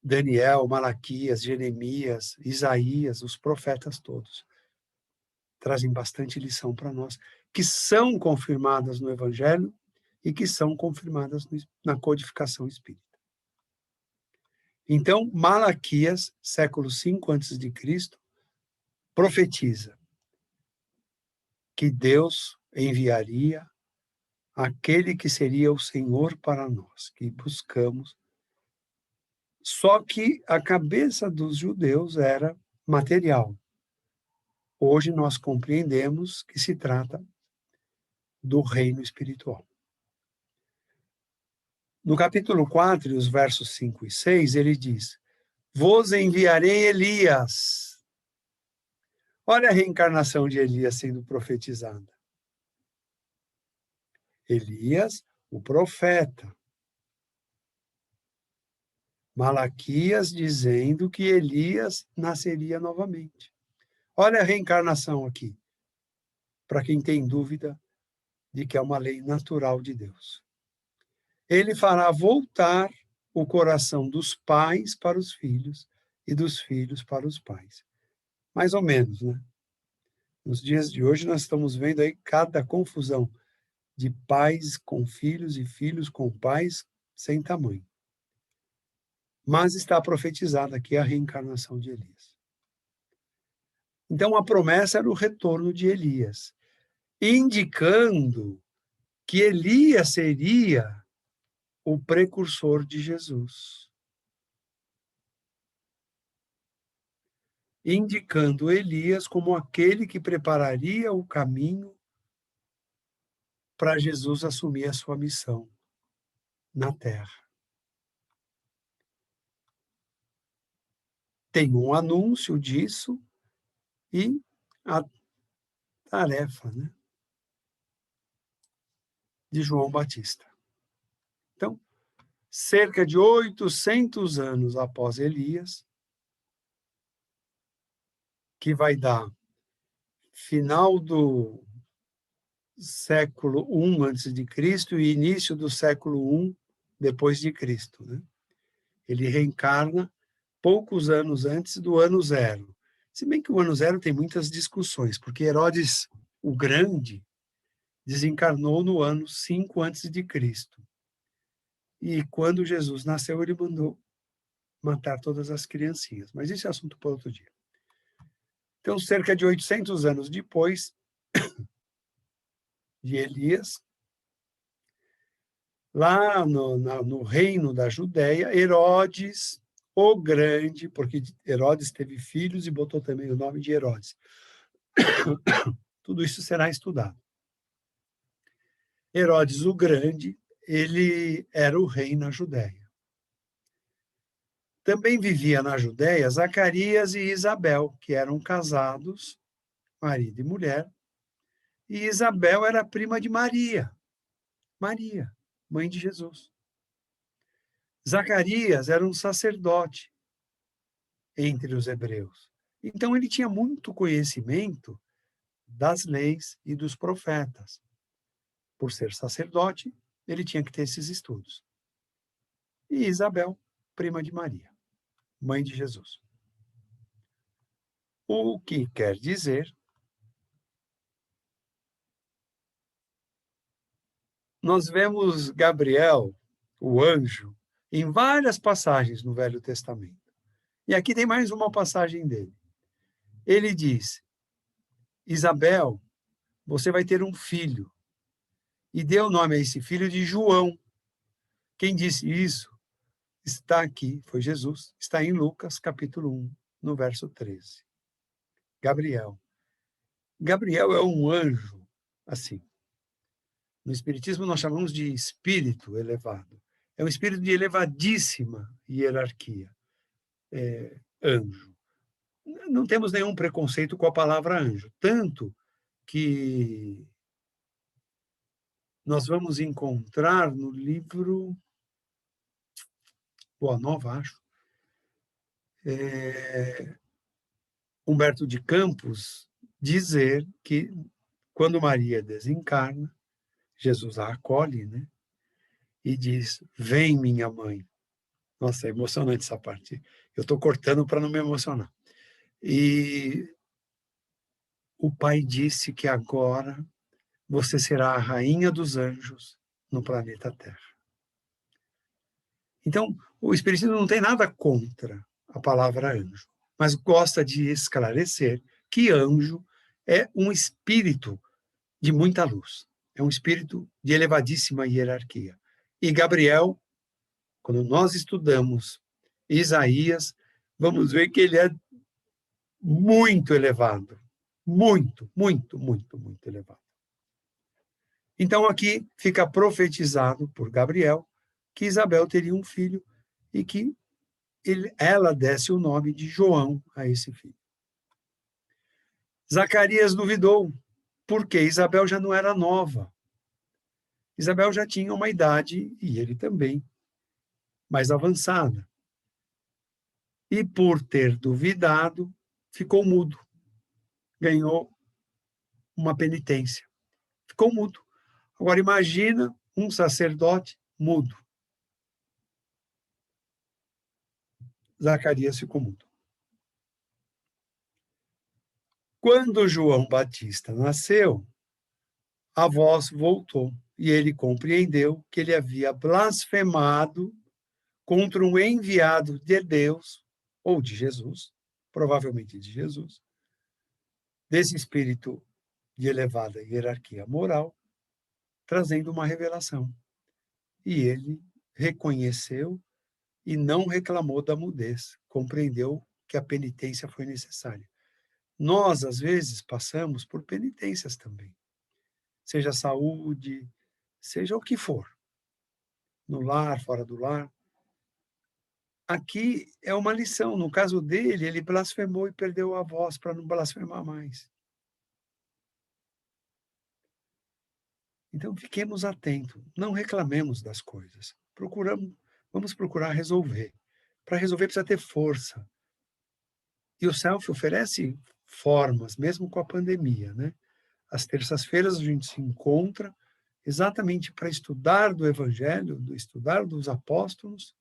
Daniel, Malaquias, Jeremias, Isaías, os profetas todos. Trazem bastante lição para nós, que são confirmadas no Evangelho e que são confirmadas na codificação espírita. Então, Malaquias, século V a.C., profetiza: que Deus enviaria aquele que seria o Senhor para nós, que buscamos. Só que a cabeça dos judeus era material. Hoje nós compreendemos que se trata do reino espiritual. No capítulo 4, os versos 5 e 6, ele diz: vos enviarei Elias. Olha a reencarnação de Elias sendo profetizada. Elias, o profeta. Malaquias dizendo que Elias nasceria novamente. Olha a reencarnação aqui, para quem tem dúvida de que é uma lei natural de Deus. Ele fará voltar o coração dos pais para os filhos e dos filhos para os pais. Mais ou menos, né? Nos dias de hoje nós estamos vendo aí cada confusão de pais com filhos e filhos com pais sem tamanho. Mas está profetizada aqui a reencarnação de Elias. Então a promessa era o retorno de Elias, indicando que Elias seria o precursor de Jesus. Indicando Elias como aquele que prepararia o caminho para Jesus assumir a sua missão na Terra. Tem um anúncio disso e a tarefa, né, de João Batista. Então, cerca de 800 anos após Elias, que vai dar final do século I antes de Cristo e início do século I depois de Cristo, né? Ele reencarna poucos anos antes do ano zero. Se bem que o ano zero tem muitas discussões, porque Herodes o Grande desencarnou no ano 5 antes de Cristo. E quando Jesus nasceu, ele mandou matar todas as criancinhas. Mas esse é assunto para outro dia. Então, cerca de 800 anos depois de Elias, lá no reino da Judéia, Herodes o Grande, porque Herodes teve filhos e botou também o nome de Herodes. Tudo isso será estudado. Herodes o Grande, ele era o rei na Judéia. Também vivia na Judéia Zacarias e Isabel, que eram casados, marido e mulher, e Isabel era prima de Maria, mãe de Jesus. Zacarias era um sacerdote entre os hebreus. Então ele tinha muito conhecimento das leis e dos profetas. Por ser sacerdote, ele tinha que ter esses estudos. E Isabel, prima de Maria, mãe de Jesus. O que quer dizer, nós vemos Gabriel, o anjo, em várias passagens no Velho Testamento. E aqui tem mais uma passagem dele. Ele diz: Isabel, você vai ter um filho. E deu o nome a esse filho de João. Quem disse isso está aqui, foi Jesus, está em Lucas, capítulo 1, no verso 13. Gabriel. Gabriel é um anjo, assim. No Espiritismo nós chamamos de espírito elevado. É um espírito de elevadíssima hierarquia. Anjo. Não temos nenhum preconceito com a palavra anjo, tanto que nós vamos encontrar no livro Boa Nova, acho, Humberto de Campos dizer que quando Maria desencarna, Jesus a acolhe, né? E diz: vem, minha mãe. Nossa, é emocionante essa parte. Eu estou cortando para não me emocionar. E o pai disse que agora você será a rainha dos anjos no planeta Terra. Então, o Espiritismo não tem nada contra a palavra anjo, mas gosta de esclarecer que anjo é um espírito de muita luz. É um espírito de elevadíssima hierarquia. E Gabriel, quando nós estudamos Isaías, vamos ver que ele é muito elevado. Muito, muito, muito, muito elevado. Então, aqui fica profetizado por Gabriel que Isabel teria um filho e que ela desse o nome de João a esse filho. Zacarias duvidou, porque Isabel já não era nova. Isabel já tinha uma idade, e ele também, mais avançada. E por ter duvidado, ficou mudo. Ganhou uma penitência. Ficou mudo. Agora imagina um sacerdote mudo. Zacarias ficou mudo. Quando João Batista nasceu, a voz voltou e ele compreendeu que ele havia blasfemado contra um enviado de Deus, ou de Jesus, provavelmente de Jesus, desse espírito de elevada hierarquia moral, trazendo uma revelação. E ele reconheceu e não reclamou da mudez, compreendeu que a penitência foi necessária. Nós, às vezes, passamos por penitências também, seja saúde, seja o que for, no lar, fora do lar. Aqui é uma lição. No caso dele, ele blasfemou e perdeu a voz para não blasfemar mais. Então, fiquemos atentos, não reclamemos das coisas. Vamos procurar resolver. Para resolver precisa ter força. E o Self oferece formas, mesmo com a pandemia, né? Às terças-feiras a gente se encontra exatamente para estudar do Evangelho, estudar dos apóstolos,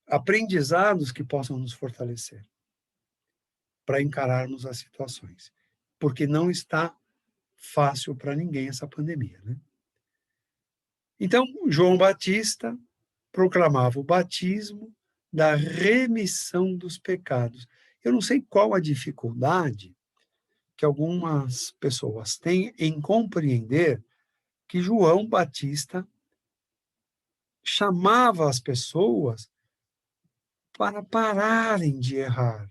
aprendizados que possam nos fortalecer para encararmos as situações. Porque não está fácil para ninguém essa pandemia, né? Então, João Batista proclamava o batismo da remissão dos pecados. Eu não sei qual a dificuldade que algumas pessoas têm em compreender que João Batista chamava as pessoas para pararem de errar,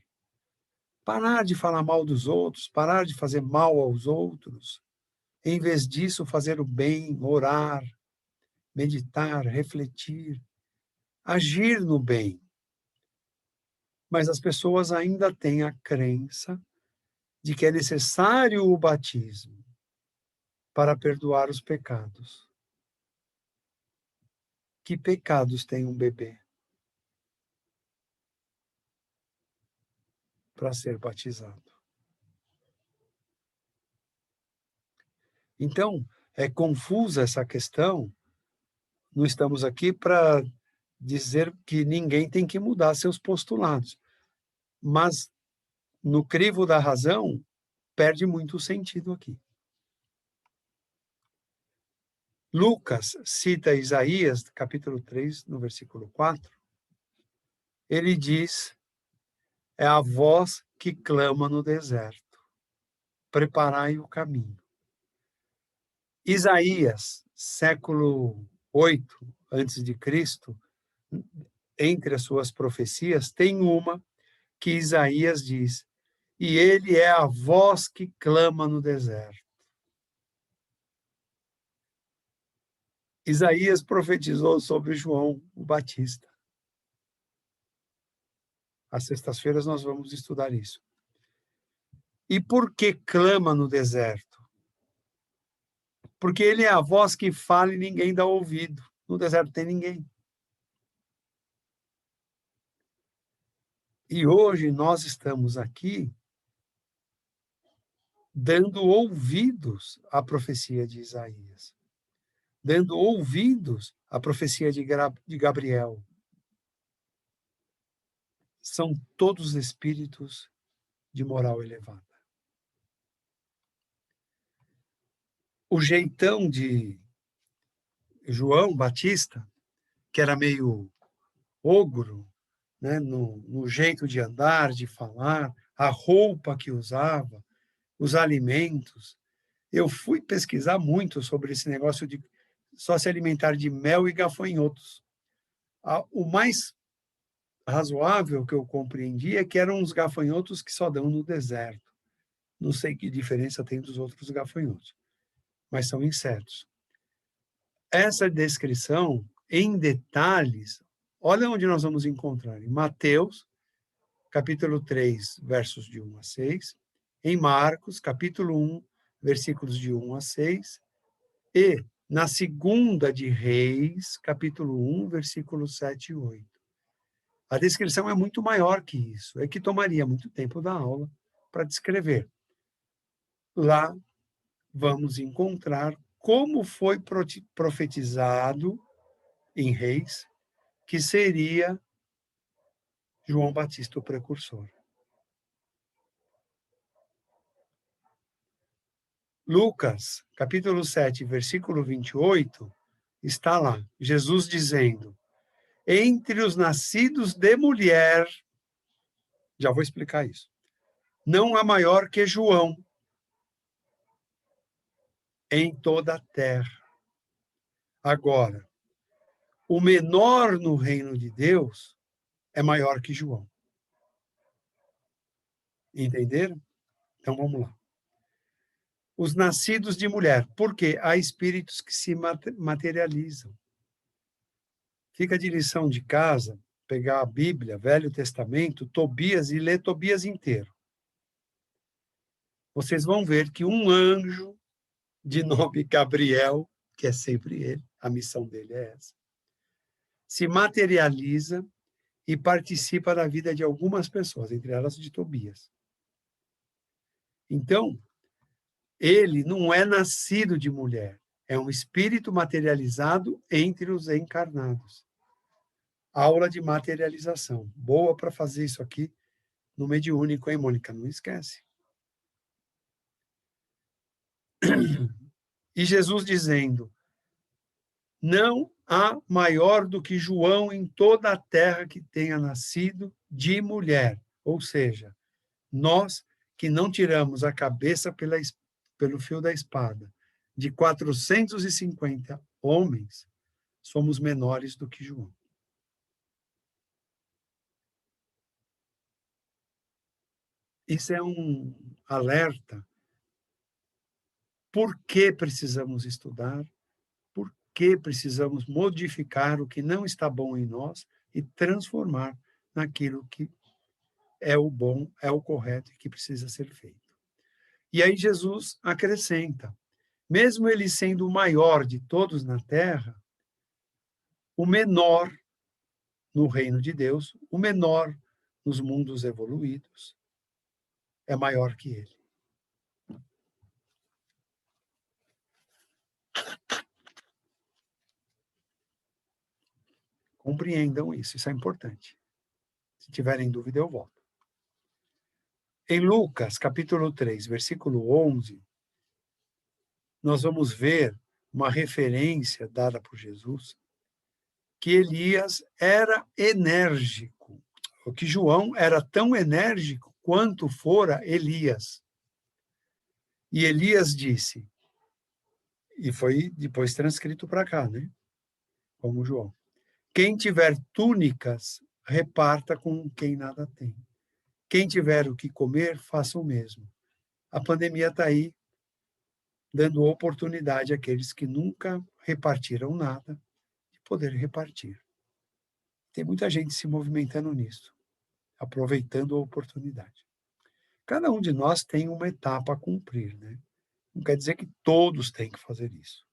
parar de falar mal dos outros, parar de fazer mal aos outros, em vez disso fazer o bem, orar, meditar, refletir, agir no bem. Mas as pessoas ainda têm a crença de que é necessário o batismo para perdoar os pecados. Que pecados tem um bebê para ser batizado? Então, é confusa essa questão. Não estamos aqui para dizer que ninguém tem que mudar seus postulados. Mas, no crivo da razão, perde muito sentido aqui. Lucas cita Isaías, capítulo 3, no versículo 4. Ele diz, é a voz que clama no deserto, preparai o caminho. Isaías, século 8 antes de Cristo, entre as suas profecias, tem uma que Isaías diz, e ele é a voz que clama no deserto. Isaías profetizou sobre João o Batista. Às sextas-feiras nós vamos estudar isso. E por que clama no deserto? Porque ele é a voz que fala e ninguém dá ouvido. No deserto tem ninguém. E hoje nós estamos aqui dando ouvidos à profecia de Isaías, dando ouvidos à profecia de Gabriel. São todos espíritos de moral elevada. O jeitão de João Batista, que era meio ogro, né, no jeito de andar, de falar, a roupa que usava, os alimentos. Eu fui pesquisar muito sobre esse negócio de só se alimentar de mel e gafanhotos. O mais razoável que eu compreendi é que eram os gafanhotos que só dão no deserto. Não sei que diferença tem dos outros gafanhotos, mas são insetos. Essa descrição, em detalhes, olha onde nós vamos encontrar. Em Mateus, capítulo 3, versos de 1 a 6, em Marcos, capítulo 1, versículos de 1 a 6, e na segunda de Reis, capítulo 1, versículos 7 e 8. A descrição é muito maior que isso, é que tomaria muito tempo da aula para descrever. Lá vamos encontrar como foi profetizado em Reis que seria João Batista o precursor. Lucas, capítulo 7, versículo 28, está lá, Jesus dizendo: entre os nascidos de mulher, já vou explicar isso, não há maior que João em toda a terra. Agora, o menor no reino de Deus é maior que João. Entenderam? Então vamos lá. Os nascidos de mulher, porque há espíritos que se materializam. Fica de lição de casa, pegar a Bíblia, Velho Testamento, Tobias, e ler Tobias inteiro. Vocês vão ver que um anjo de nome Gabriel, que é sempre ele, a missão dele é essa, se materializa e participa da vida de algumas pessoas, entre elas de Tobias. Então, ele não é nascido de mulher, é um espírito materializado entre os encarnados. Aula de materialização. Boa para fazer isso aqui no mediúnico, hein, Mônica? Não esquece. E Jesus dizendo: não há maior do que João em toda a terra que tenha nascido de mulher. Ou seja, nós que não tiramos a cabeça pelo fio da espada de 450 homens, somos menores do que João. Isso é um alerta. Por que precisamos estudar? Por que precisamos modificar o que não está bom em nós e transformar naquilo que é o bom, é o correto e que precisa ser feito? E aí Jesus acrescenta: mesmo ele sendo o maior de todos na terra, o menor no reino de Deus, o menor nos mundos evoluídos, é maior que ele. Compreendam isso, isso é importante. Se tiverem dúvida, eu volto. Em Lucas, capítulo 3, versículo 11, nós vamos ver uma referência dada por Jesus, que Elias era enérgico, ou que João era tão enérgico quanto fora Elias. E Elias disse, e foi depois transcrito para cá, né? Como João: quem tiver túnicas, reparta com quem nada tem. Quem tiver o que comer, faça o mesmo. A pandemia está aí, dando oportunidade àqueles que nunca repartiram nada, de poder repartir. Tem muita gente se movimentando nisso, aproveitando a oportunidade. Cada um de nós tem uma etapa a cumprir, né? Não quer dizer que todos têm que fazer isso.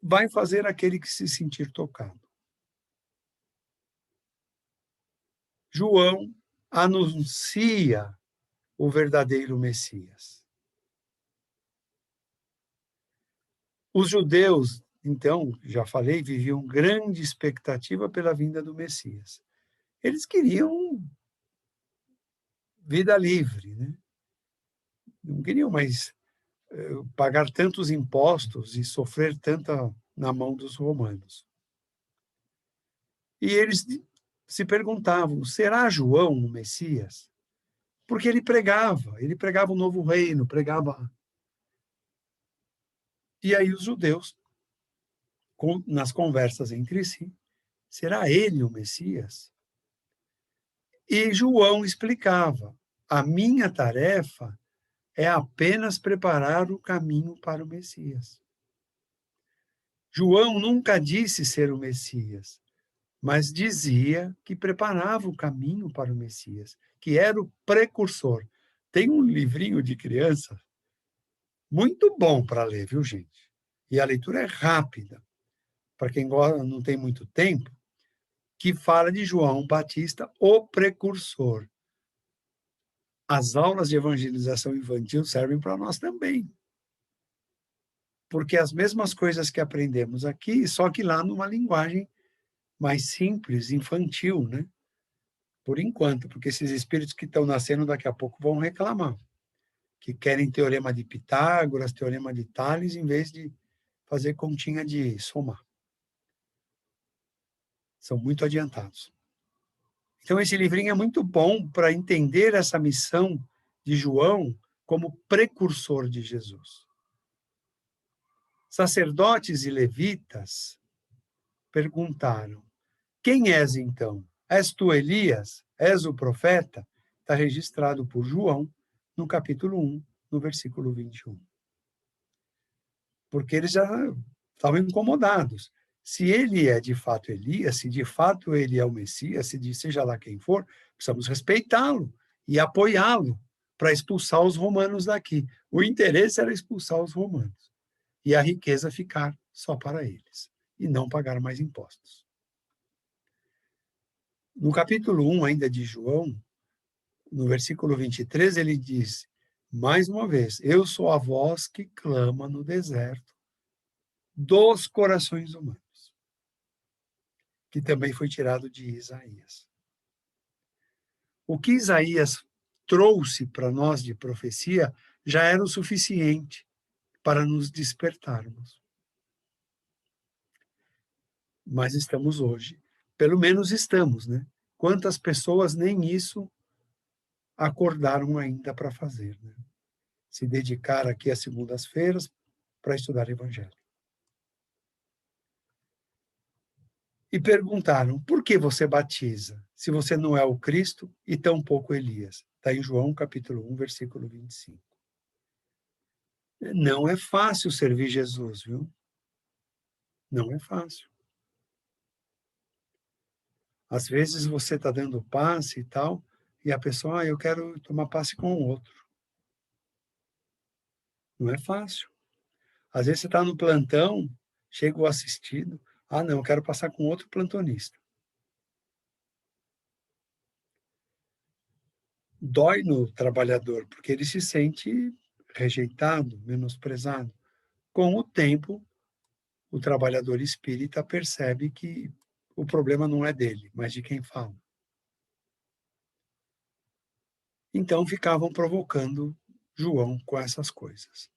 Vai fazer aquele que se sentir tocado. João anuncia o verdadeiro Messias. Os judeus, então, já falei, viviam grande expectativa pela vinda do Messias. Eles queriam vida livre, né? Não queriam mais pagar tantos impostos e sofrer tanta na mão dos romanos. E eles se perguntavam: será João o Messias? Porque ele pregava um novo reino, pregava. E aí os judeus, nas conversas entre si, será ele o Messias? E João explicava, a minha tarefa é apenas preparar o caminho para o Messias. João nunca disse ser o Messias, mas dizia que preparava o caminho para o Messias, que era o precursor. Tem um livrinho de criança muito bom para ler, viu, gente? E a leitura é rápida, para quem não tem muito tempo, que fala de João Batista, o precursor. As aulas de evangelização infantil servem para nós também. Porque as mesmas coisas que aprendemos aqui, só que lá numa linguagem mais simples, infantil, né? Por enquanto, porque esses espíritos que estão nascendo daqui a pouco vão reclamar, que querem teorema de Pitágoras, teorema de Tales, em vez de fazer continha de somar. São muito adiantados. Então, esse livrinho é muito bom para entender essa missão de João como precursor de Jesus. Sacerdotes e levitas perguntaram, quem és então? És tu Elias? És o profeta? Está registrado por João no capítulo 1, no versículo 21. Porque eles já estavam incomodados. Se ele é de fato Elias, se de fato ele é o Messias, seja lá quem for, precisamos respeitá-lo e apoiá-lo para expulsar os romanos daqui. O interesse era expulsar os romanos e a riqueza ficar só para eles e não pagar mais impostos. No capítulo 1 ainda de João, no versículo 23, ele diz, mais uma vez, eu sou a voz que clama no deserto dos corações humanos, que também foi tirado de Isaías. O que Isaías trouxe para nós de profecia já era o suficiente para nos despertarmos. Mas estamos hoje, pelo menos estamos, né? Quantas pessoas nem isso acordaram ainda para fazer, né? Se dedicar aqui às segundas-feiras para estudar Evangelho. E perguntaram, por que você batiza, se você não é o Cristo e tampouco Elias? Está em João, capítulo 1, versículo 25. Não é fácil servir Jesus, viu? Não é fácil. Às vezes você está dando passe e tal, e a pessoa, eu quero tomar passe com o outro. Não é fácil. Às vezes você está no plantão, chega o assistido, não, eu quero passar com outro plantonista. Dói no trabalhador, porque ele se sente rejeitado, menosprezado. Com o tempo, o trabalhador espírita percebe que o problema não é dele, mas de quem fala. Então, ficavam provocando João com essas coisas.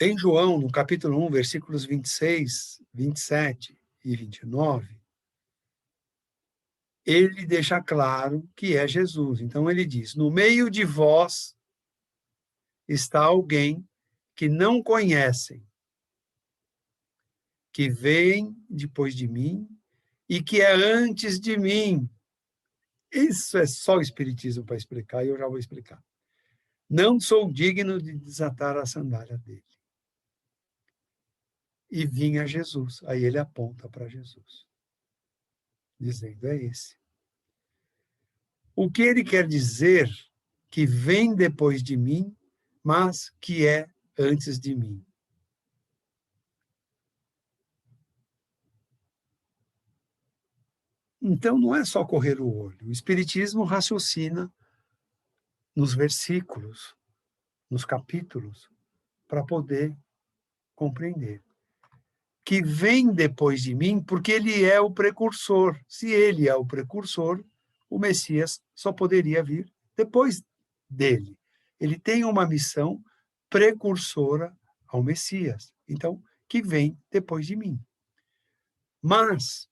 Em João, no capítulo 1, versículos 26, 27 e 29, ele deixa claro que é Jesus. Então, ele diz, no meio de vós está alguém que não conhecem, que vem depois de mim e que é antes de mim. Isso é só o Espiritismo para explicar, e eu já vou explicar. Não sou digno de desatar a sandália dele. E vinha Jesus. Aí ele aponta para Jesus, dizendo, é esse. O que ele quer dizer que vem depois de mim, mas que é antes de mim. Então, não é só correr o olho. O Espiritismo raciocina nos versículos, nos capítulos, para poder compreender. Que vem depois de mim, porque ele é o precursor. Se ele é o precursor, o Messias só poderia vir depois dele. Ele tem uma missão precursora ao Messias. Então, que vem depois de mim. Mas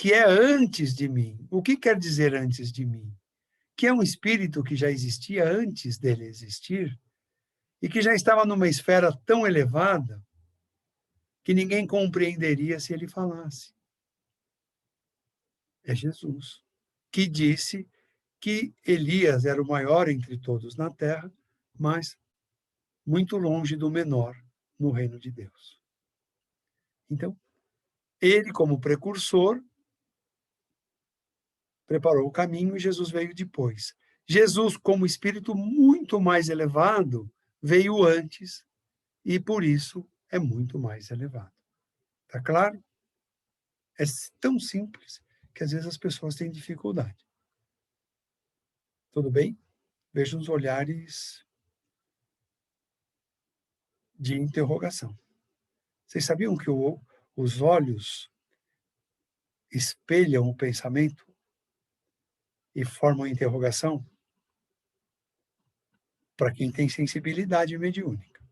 que é antes de mim. O que quer dizer antes de mim? Que é um espírito que já existia antes dele existir e que já estava numa esfera tão elevada que ninguém compreenderia se ele falasse. É Jesus, que disse que Elias era o maior entre todos na terra, mas muito longe do menor no reino de Deus. Então, ele, como precursor, preparou o caminho e Jesus veio depois. Jesus, como espírito muito mais elevado, veio antes e, por isso, é muito mais elevado. Tá claro? É tão simples que, às vezes, as pessoas têm dificuldade. Tudo bem? Vejo uns olhares de interrogação. Vocês sabiam que os olhos espelham o pensamento e formam interrogação? Para quem tem sensibilidade mediúnica.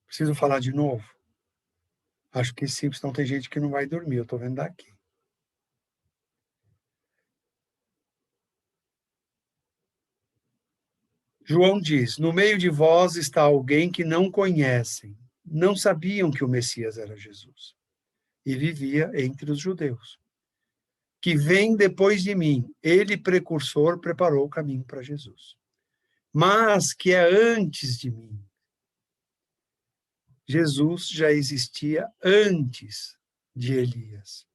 Preciso falar de novo? Acho que sim, senão tem gente que não vai dormir, eu estou vendo daqui. João diz, no meio de vós está alguém que não conhecem, não sabiam que o Messias era Jesus, e vivia entre os judeus. Que vem depois de mim, ele, precursor, preparou o caminho para Jesus. Mas que é antes de mim. Jesus já existia antes de Elias.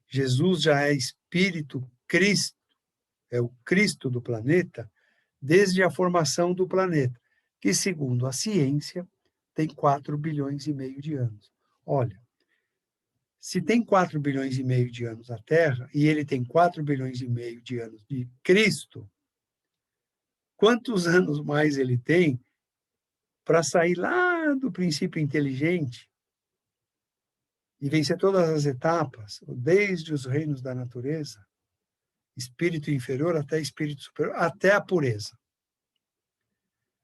Jesus já é Espírito Cristo, é o Cristo do planeta, desde a formação do planeta, que, segundo a ciência, tem 4 bilhões e meio de anos. Olha, se tem 4 bilhões e meio de anos a Terra, e ele tem 4 bilhões e meio de anos de Cristo, quantos anos mais ele tem para sair lá do princípio inteligente e vencer todas as etapas, desde os reinos da natureza, espírito inferior até espírito superior, até a pureza.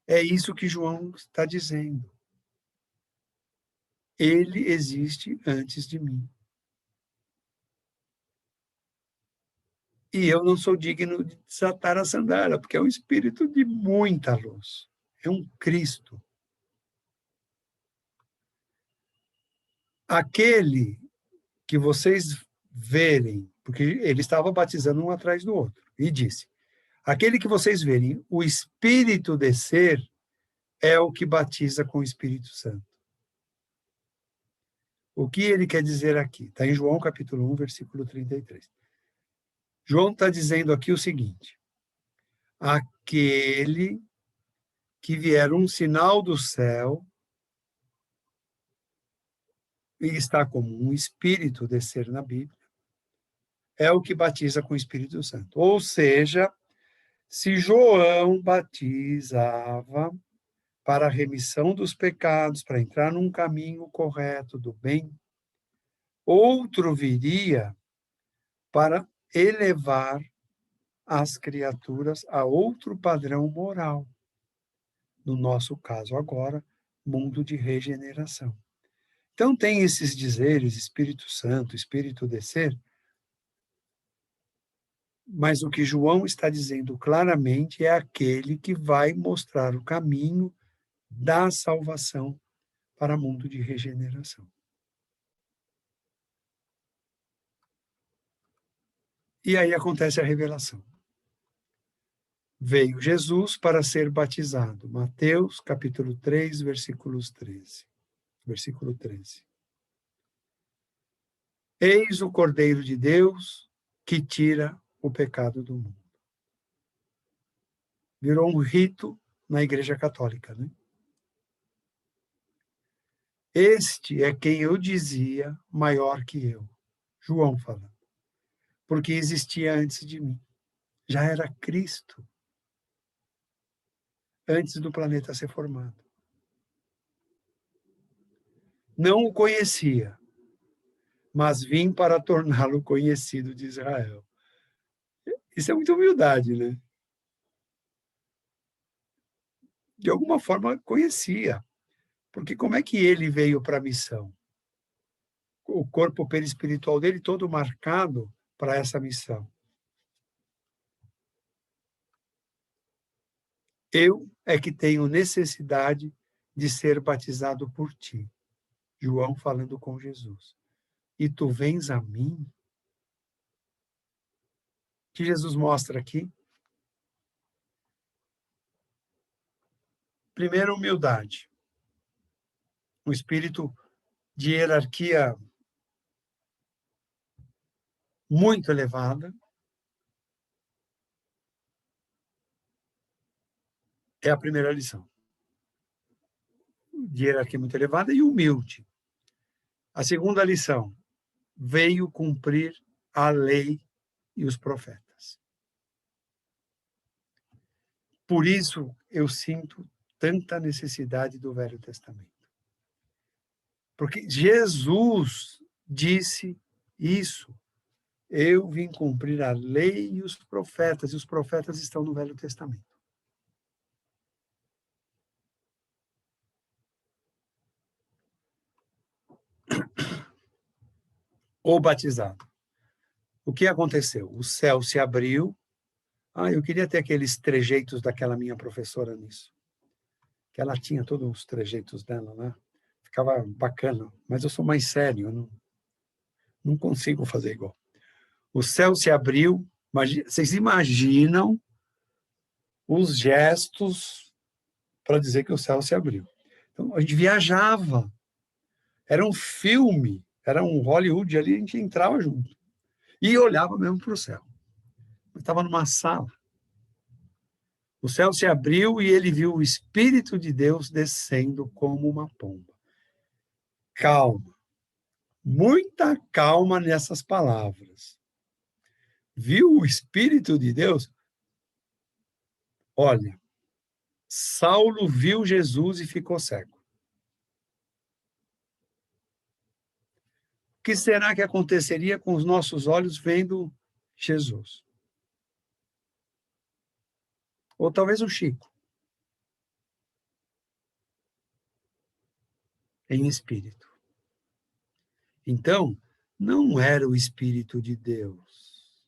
É isso que João está dizendo. Ele existe antes de mim. E eu não sou digno de desatar a sandália, porque é um espírito de muita luz. É um Cristo. Aquele que vocês verem, porque ele estava batizando um atrás do outro, e disse, aquele que vocês verem, o Espírito descer, é o que batiza com o Espírito Santo. O que ele quer dizer aqui? Está em João capítulo 1, versículo 33. João está dizendo aqui o seguinte, aquele que vier um sinal do céu e está como um espírito descer na Bíblia, é o que batiza com o Espírito Santo. Ou seja, se João batizava para a remissão dos pecados, para entrar num caminho correto do bem, outro viria para elevar as criaturas a outro padrão moral. No nosso caso agora, mundo de regeneração. Então tem esses dizeres, Espírito Santo, Espírito descer, mas o que João está dizendo claramente é aquele que vai mostrar o caminho da salvação para mundo de regeneração. E aí acontece a revelação. Veio Jesus para ser batizado. Mateus, capítulo 3, versículos 13. Versículo 13. Eis o Cordeiro de Deus que tira o pecado do mundo. Virou um rito na Igreja Católica, né? Este é quem eu dizia maior que eu. João falando. Porque existia antes de mim. Já era Cristo. Antes do planeta ser formado. Não o conhecia, mas vim para torná-lo conhecido de Israel. Isso é muita humildade, né? De alguma forma conhecia. Porque como é que ele veio para a missão? o corpo perispiritual dele todo marcado para essa missão. Eu é que tenho necessidade de ser batizado por ti. João falando com Jesus. E tu vens a mim? O que Jesus mostra aqui? Primeiro, humildade. Um espírito de hierarquia muito elevada. É a primeira lição. De hierarquia muito elevada e humilde. A segunda lição, veio cumprir a lei e os profetas. Por isso eu sinto tanta necessidade do Velho Testamento. Porque Jesus disse isso. Eu vim cumprir a lei e os profetas estão no Velho Testamento. O batizado. O que aconteceu? O céu se abriu. Eu queria ter aqueles trejeitos daquela minha professora nisso. Que ela tinha todos os trejeitos dela, né? Ficava bacana. Mas eu sou mais sério, eu não consigo fazer igual. O céu se abriu. Vocês imaginam os gestos para dizer que o céu se abriu. Então, a gente viajava. Era um filme, era um Hollywood ali, a gente entrava junto. E olhava mesmo para o céu. Estava numa sala. O céu se abriu e ele viu o Espírito de Deus descendo como uma pomba. Calma. Muita calma nessas palavras. Viu o Espírito de Deus? Olha, Saulo viu Jesus e ficou cego. O que será que aconteceria com os nossos olhos vendo Jesus? Ou talvez o Chico. Em espírito. Então, não era o Espírito de Deus.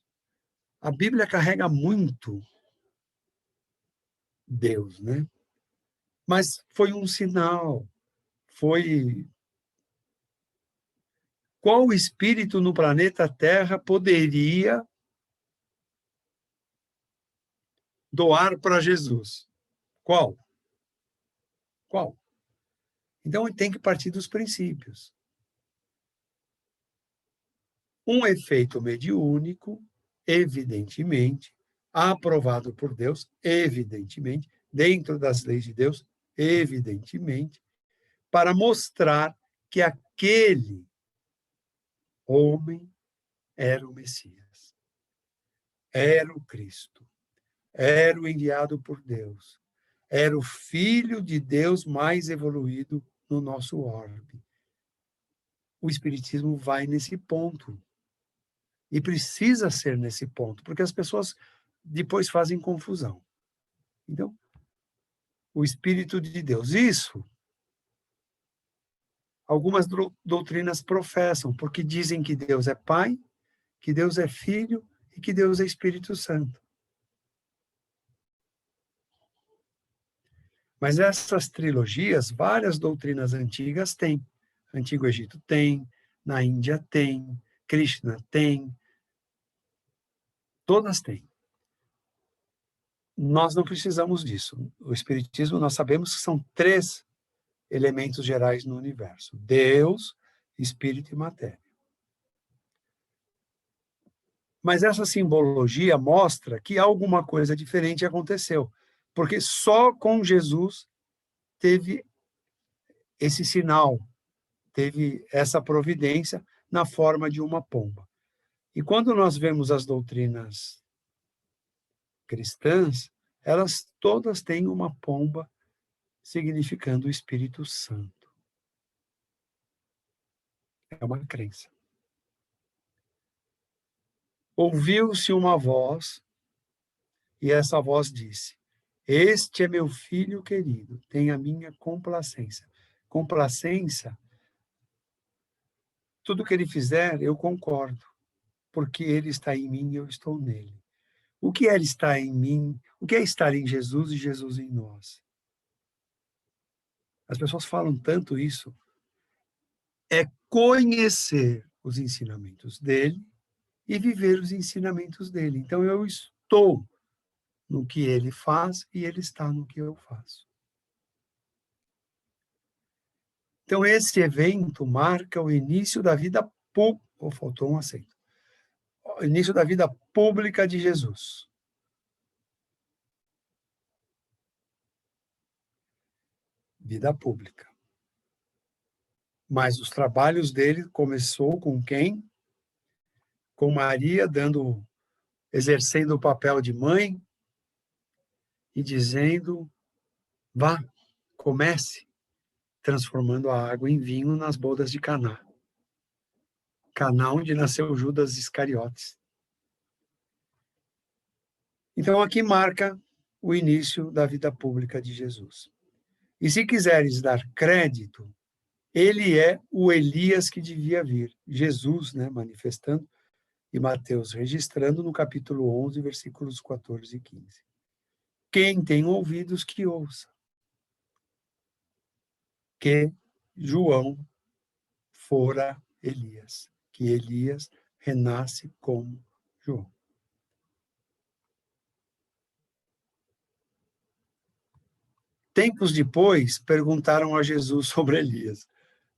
A Bíblia carrega muito Deus, né? Mas foi um sinal. Qual espírito no planeta Terra poderia doar para Jesus? Qual? Qual? Então, tem que partir dos princípios. Um efeito mediúnico, evidentemente, aprovado por Deus, evidentemente, dentro das leis de Deus, evidentemente, para mostrar que aquele homem era o Messias, era o Cristo, era o enviado por Deus, era o Filho de Deus mais evoluído no nosso orbe. O Espiritismo vai nesse ponto. E precisa ser nesse ponto, porque as pessoas depois fazem confusão. Então, o Espírito de Deus. Isso, algumas doutrinas professam, porque dizem que Deus é Pai, que Deus é Filho e que Deus é Espírito Santo. Mas essas trilogias, várias doutrinas antigas têm. Antigo Egito tem, na Índia tem, Krishna tem, todas têm. Nós não precisamos disso. O Espiritismo, nós sabemos que são 3 elementos gerais no universo: Deus, Espírito e matéria. Mas essa simbologia mostra que alguma coisa diferente aconteceu, porque só com Jesus teve esse sinal, teve essa providência na forma de uma pomba. E quando nós vemos as doutrinas cristãs, elas todas têm uma pomba significando o Espírito Santo. É uma crença. Ouviu-se uma voz, e essa voz disse: Este é meu filho querido, tem a minha complacência. Complacência tudo que ele fizer, eu concordo, porque ele está em mim e eu estou nele. O que é estar em mim? O que é estar em Jesus e Jesus em nós? As pessoas falam tanto isso. É conhecer os ensinamentos dele e viver os ensinamentos dele. Então, eu estou no que ele faz e ele está no que eu faço. Então, esse evento marca o início da vida pública. Oh, faltou um acento. O início da vida pública de Jesus. Vida pública. Mas os trabalhos dele começou com quem? Com Maria exercendo o papel de mãe e dizendo: vá, comece, transformando a água em vinho nas bodas de Caná. Caná, onde nasceu Judas Iscariotes. Então, aqui marca o início da vida pública de Jesus. E se quiseres dar crédito, ele é o Elias que devia vir. Jesus, né, manifestando, e Mateus registrando no capítulo 11, versículos 14 e 15. Quem tem ouvidos, que ouça. Que João fora Elias. Que Elias renasce como João. Tempos depois, perguntaram a Jesus sobre Elias.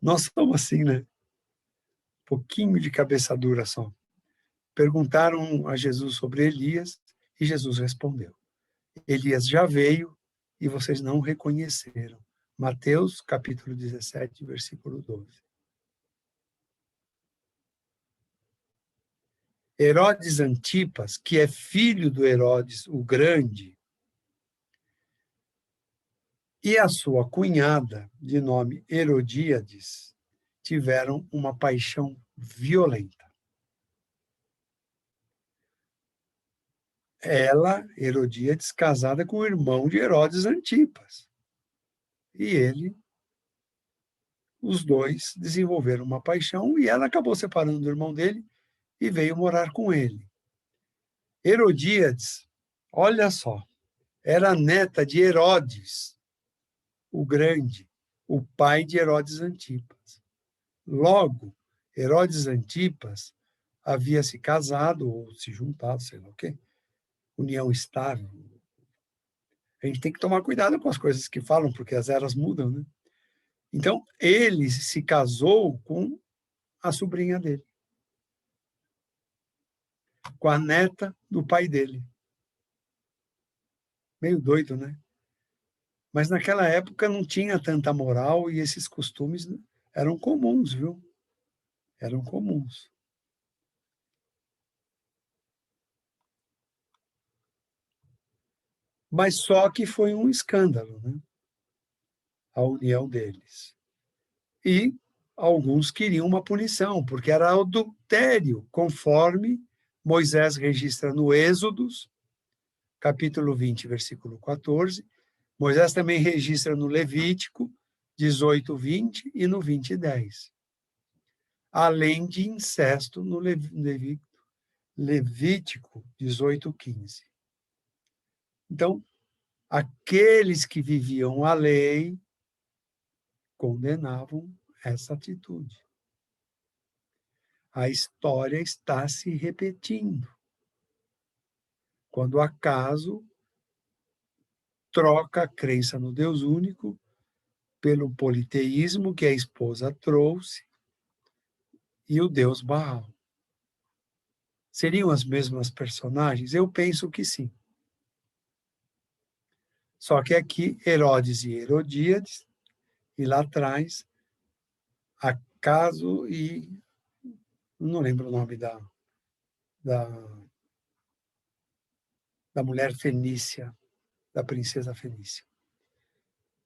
Nós somos assim, né? Pouquinho de cabeça dura só. Perguntaram a Jesus sobre Elias e Jesus respondeu: Elias já veio e vocês não o reconheceram. Mateus, capítulo 17, versículo 12. Herodes Antipas, que é filho do Herodes o Grande, e a sua cunhada, de nome Herodíades, tiveram uma paixão violenta. Ela, Herodíades, casada com o irmão de Herodes Antipas. E os dois desenvolveram uma paixão e ela acabou separando do irmão dele e veio morar com ele. Herodíades, olha só, era neta de Herodes, o Grande, o pai de Herodes Antipas. Logo, Herodes Antipas havia se casado ou se juntado, sei lá o quê, união estável. A gente tem que tomar cuidado com as coisas que falam, porque as eras mudam, né? Então, ele se casou com a sobrinha dele, com a neta do pai dele. Meio doido, né? Mas naquela época não tinha tanta moral e esses costumes eram comuns, viu? Eram comuns. Mas só que foi um escândalo, né? A união deles. E alguns queriam uma punição, porque era adultério, conforme Moisés registra no Êxodos, capítulo 20, versículo 14. Moisés também registra no Levítico 18, 20 e no 20, 10. Além de incesto no Levítico 18, 15. Então, aqueles que viviam a lei condenavam essa atitude. A história está se repetindo. Quando acaso troca a crença no Deus único pelo politeísmo que a esposa trouxe e o Deus Baal. Seriam as mesmas personagens? Eu penso que sim. Só que aqui, Herodes e Herodíades, e lá atrás, Acaso e... não lembro o nome da mulher fenícia, da princesa fenícia.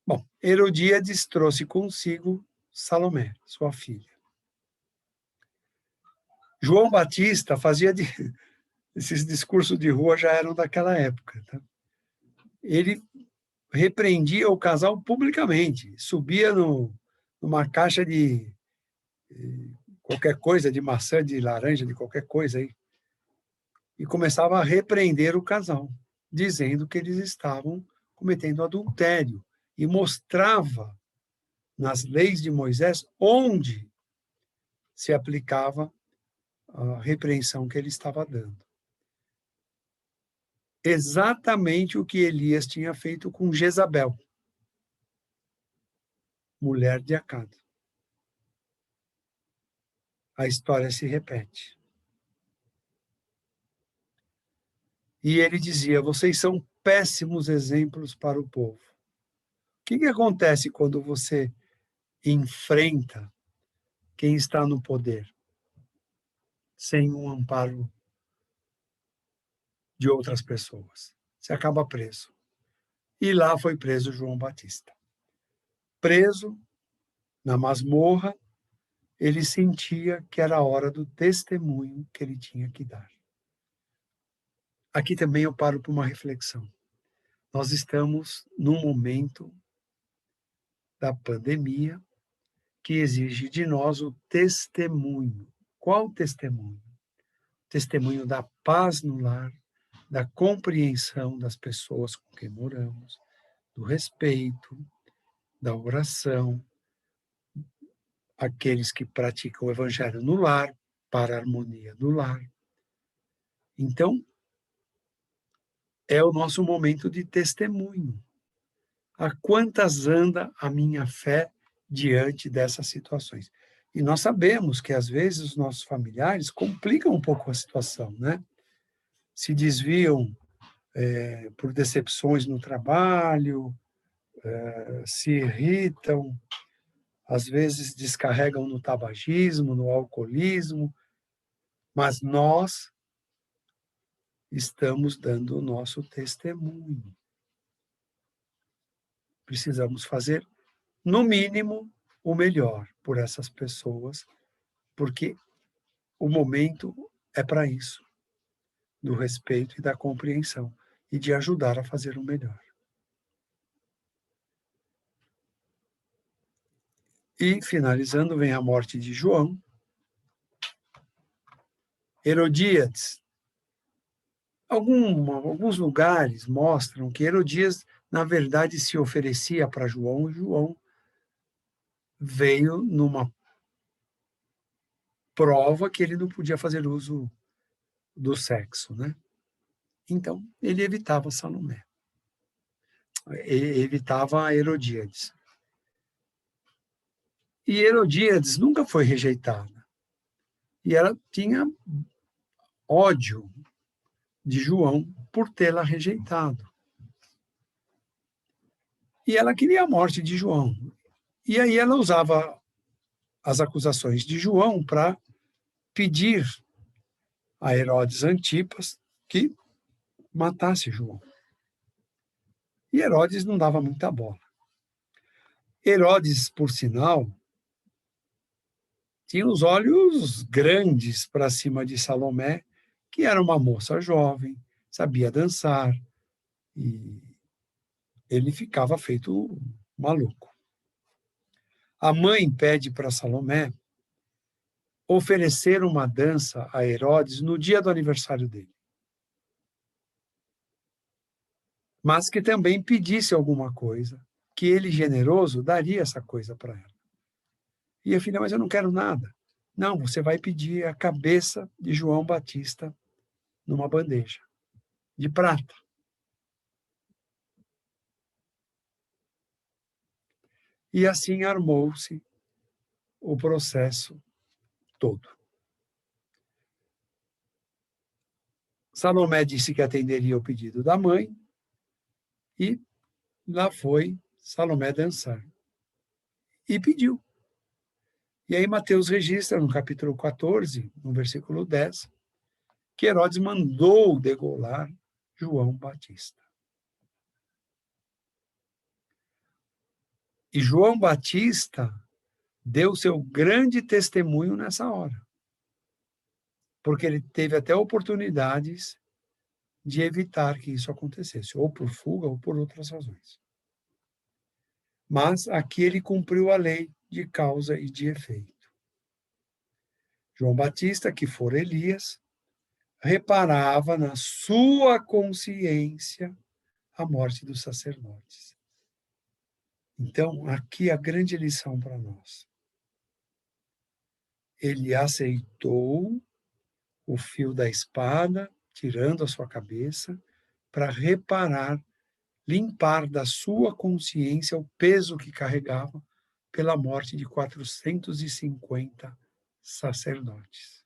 Bom, Herodíades trouxe consigo Salomé, sua filha. João Batista fazia esses discursos de rua já eram daquela época. Tá? Ele repreendia o casal publicamente, subia numa caixa qualquer coisa, de maçã, de laranja, de qualquer coisa aí, e começava a repreender o casal, dizendo que eles estavam cometendo adultério, e mostrava nas leis de Moisés onde se aplicava a repreensão que ele estava dando. Exatamente o que Elias tinha feito com Jezabel, mulher de Acabe. A história se repete. E ele dizia: vocês são péssimos exemplos para o povo. O que acontece quando você enfrenta quem está no poder sem um amparo de outras pessoas? Você acaba preso. E lá foi preso João Batista. Preso na masmorra, ele sentia que era a hora do testemunho que ele tinha que dar. Aqui também eu paro para uma reflexão. Nós estamos num momento da pandemia que exige de nós o testemunho. Qual testemunho? Testemunho da paz no lar, da compreensão das pessoas com quem moramos, do respeito, da oração, aqueles que praticam o evangelho no lar, para a harmonia do lar. Então, é o nosso momento de testemunho. A quantas anda a minha fé diante dessas situações? E nós sabemos que, às vezes, os nossos familiares complicam um pouco a situação, né? Se desviam por decepções no trabalho, se irritam, às vezes descarregam no tabagismo, no alcoolismo, mas nós estamos dando o nosso testemunho. Precisamos fazer, no mínimo, o melhor por essas pessoas, porque o momento é para isso, do respeito e da compreensão, e de ajudar a fazer o melhor. E, finalizando, vem a morte de João. Herodíades. Alguns lugares mostram que Herodias, na verdade, se oferecia para João, e João veio numa prova que ele não podia fazer uso do sexo, né? Então, ele evitava Salomé. Evitava Herodíades. E Herodíades nunca foi rejeitada. E ela tinha ódio de João por tê-la rejeitado. E ela queria a morte de João. E aí ela usava as acusações de João para pedir a Herodes Antipas que matasse João. E Herodes não dava muita bola. Herodes, por sinal, tinha os olhos grandes para cima de Salomé, que era uma moça jovem, sabia dançar, e ele ficava feito maluco. A mãe pede para Salomé oferecer uma dança a Herodes no dia do aniversário dele. Mas que também pedisse alguma coisa, que ele, generoso, daria essa coisa para ela. E a filha, mas eu não quero nada. Não, você vai pedir a cabeça de João Batista numa bandeja de prata. E assim armou-se o processo todo. Salomé disse que atenderia o pedido da mãe e lá foi Salomé dançar. E pediu. E aí Mateus registra no capítulo 14, no versículo 10, que Herodes mandou degolar João Batista. E João Batista deu seu grande testemunho nessa hora, porque ele teve até oportunidades de evitar que isso acontecesse, ou por fuga ou por outras razões. Mas aqui ele cumpriu a lei de causa e de efeito. João Batista, que fora Elias, reparava na sua consciência a morte dos sacerdotes. Então, aqui a grande lição para nós. Ele aceitou o fio da espada, tirando a sua cabeça, para reparar, limpar da sua consciência o peso que carregava pela morte de 450 sacerdotes.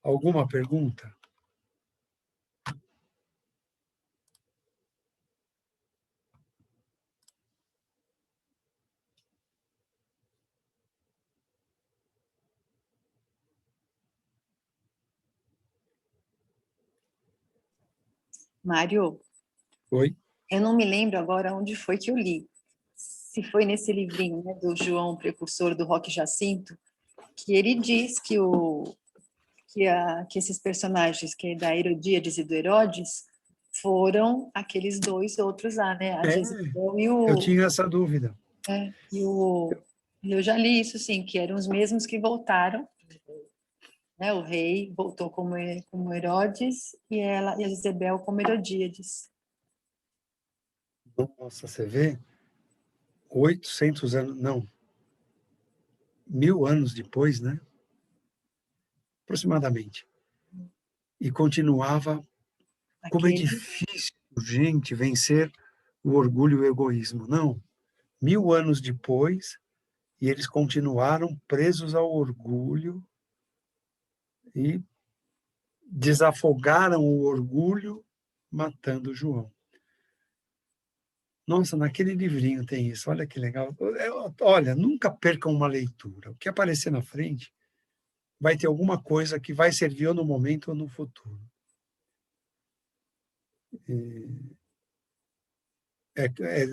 Alguma pergunta? Mário, Oi? eu não me lembro agora onde foi que eu li. Se foi nesse livrinho, né, do João Precursor, do Roque Jacinto, que ele diz que esses personagens, que é da Herodíades e do Herodes, foram aqueles dois outros lá, né? A Jezebel e Eu tinha essa dúvida. eu já li isso, sim, que eram os mesmos que voltaram, né? O rei voltou como Herodes e a Jezebel como Herodíades. Nossa, você vê? 800 anos, não, 1000 anos depois, né? Aproximadamente. E continuava. Como é difícil, gente, vencer o orgulho e o egoísmo. Não. 1000 anos depois, e eles continuaram presos ao orgulho e desafogaram o orgulho matando João. Nossa, naquele livrinho tem isso, olha que legal. Olha, nunca percam uma leitura. O que aparecer na frente vai ter alguma coisa que vai servir ou no momento ou no futuro.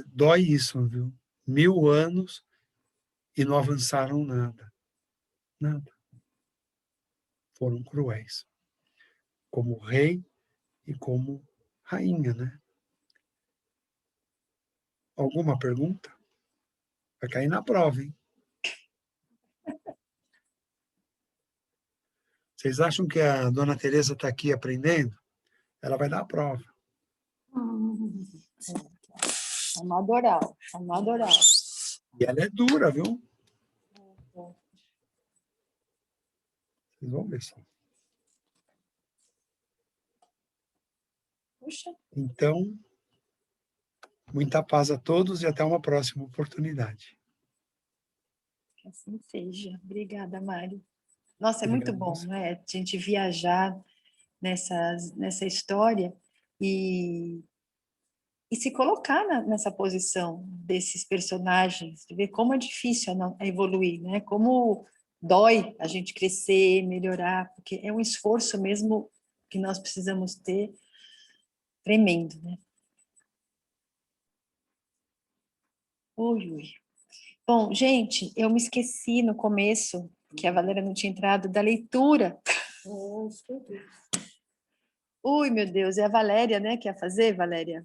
Dói isso, viu? 1000 anos e não avançaram nada. Nada. Foram cruéis. Como rei e como rainha, né? Alguma pergunta? Vai cair na prova, hein? Vocês acham que a dona Teresa está aqui aprendendo? Ela vai dar a prova. Chamado oral, chamado oral. E ela é dura, viu? Vocês vão ver só. Puxa. Então, muita paz a todos e até uma próxima oportunidade. Que assim seja. Obrigada, Mário. Nossa, é muito bom, né? A gente viajar nessa história e se colocar nessa posição desses personagens, de ver como é difícil evoluir, né? Como dói a gente crescer, melhorar, porque é um esforço mesmo que nós precisamos ter tremendo, né? Ui, ui. Bom, gente, eu me esqueci no começo, que a Valéria não tinha entrado, da leitura. Ui, meu Deus, é a Valéria, né, que ia fazer, Valéria?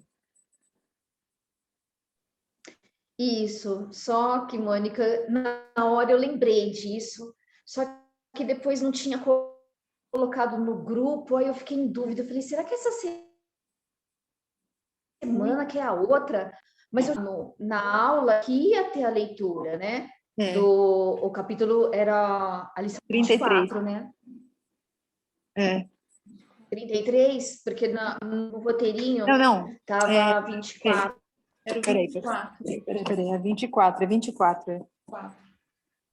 Isso, só que, Mônica, na hora eu lembrei disso, só que depois não tinha colocado no grupo, aí eu fiquei em dúvida, eu falei, será que essa semana que é a outra? Mas na aula que ia ter a leitura, né? O capítulo era a lição 34, né? 33, porque no roteirinho estava 24. Peraí, é 24.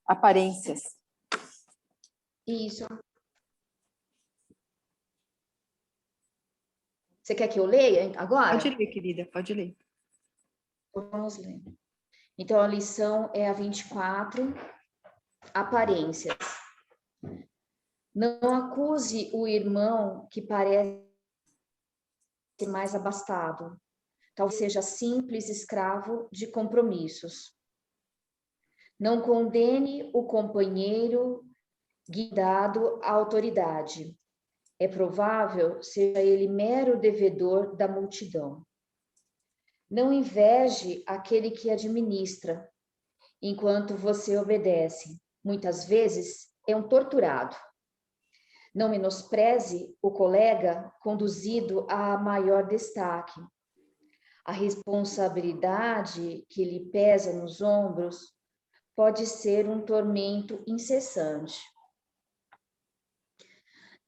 Aparências. Isso. Você quer que eu leia agora? Pode ler, querida, pode ler. Vamos ler. Então, a lição é a 24, aparências. Não acuse o irmão que parece mais abastado. Talvez seja simples escravo de compromissos. Não condene o companheiro guiado à autoridade. É provável seja ele mero devedor da multidão. Não inveje aquele que administra, enquanto você obedece. muitas vezes, é um torturado. Não menospreze o colega conduzido a maior destaque. A responsabilidade que lhe pesa nos ombros pode ser um tormento incessante.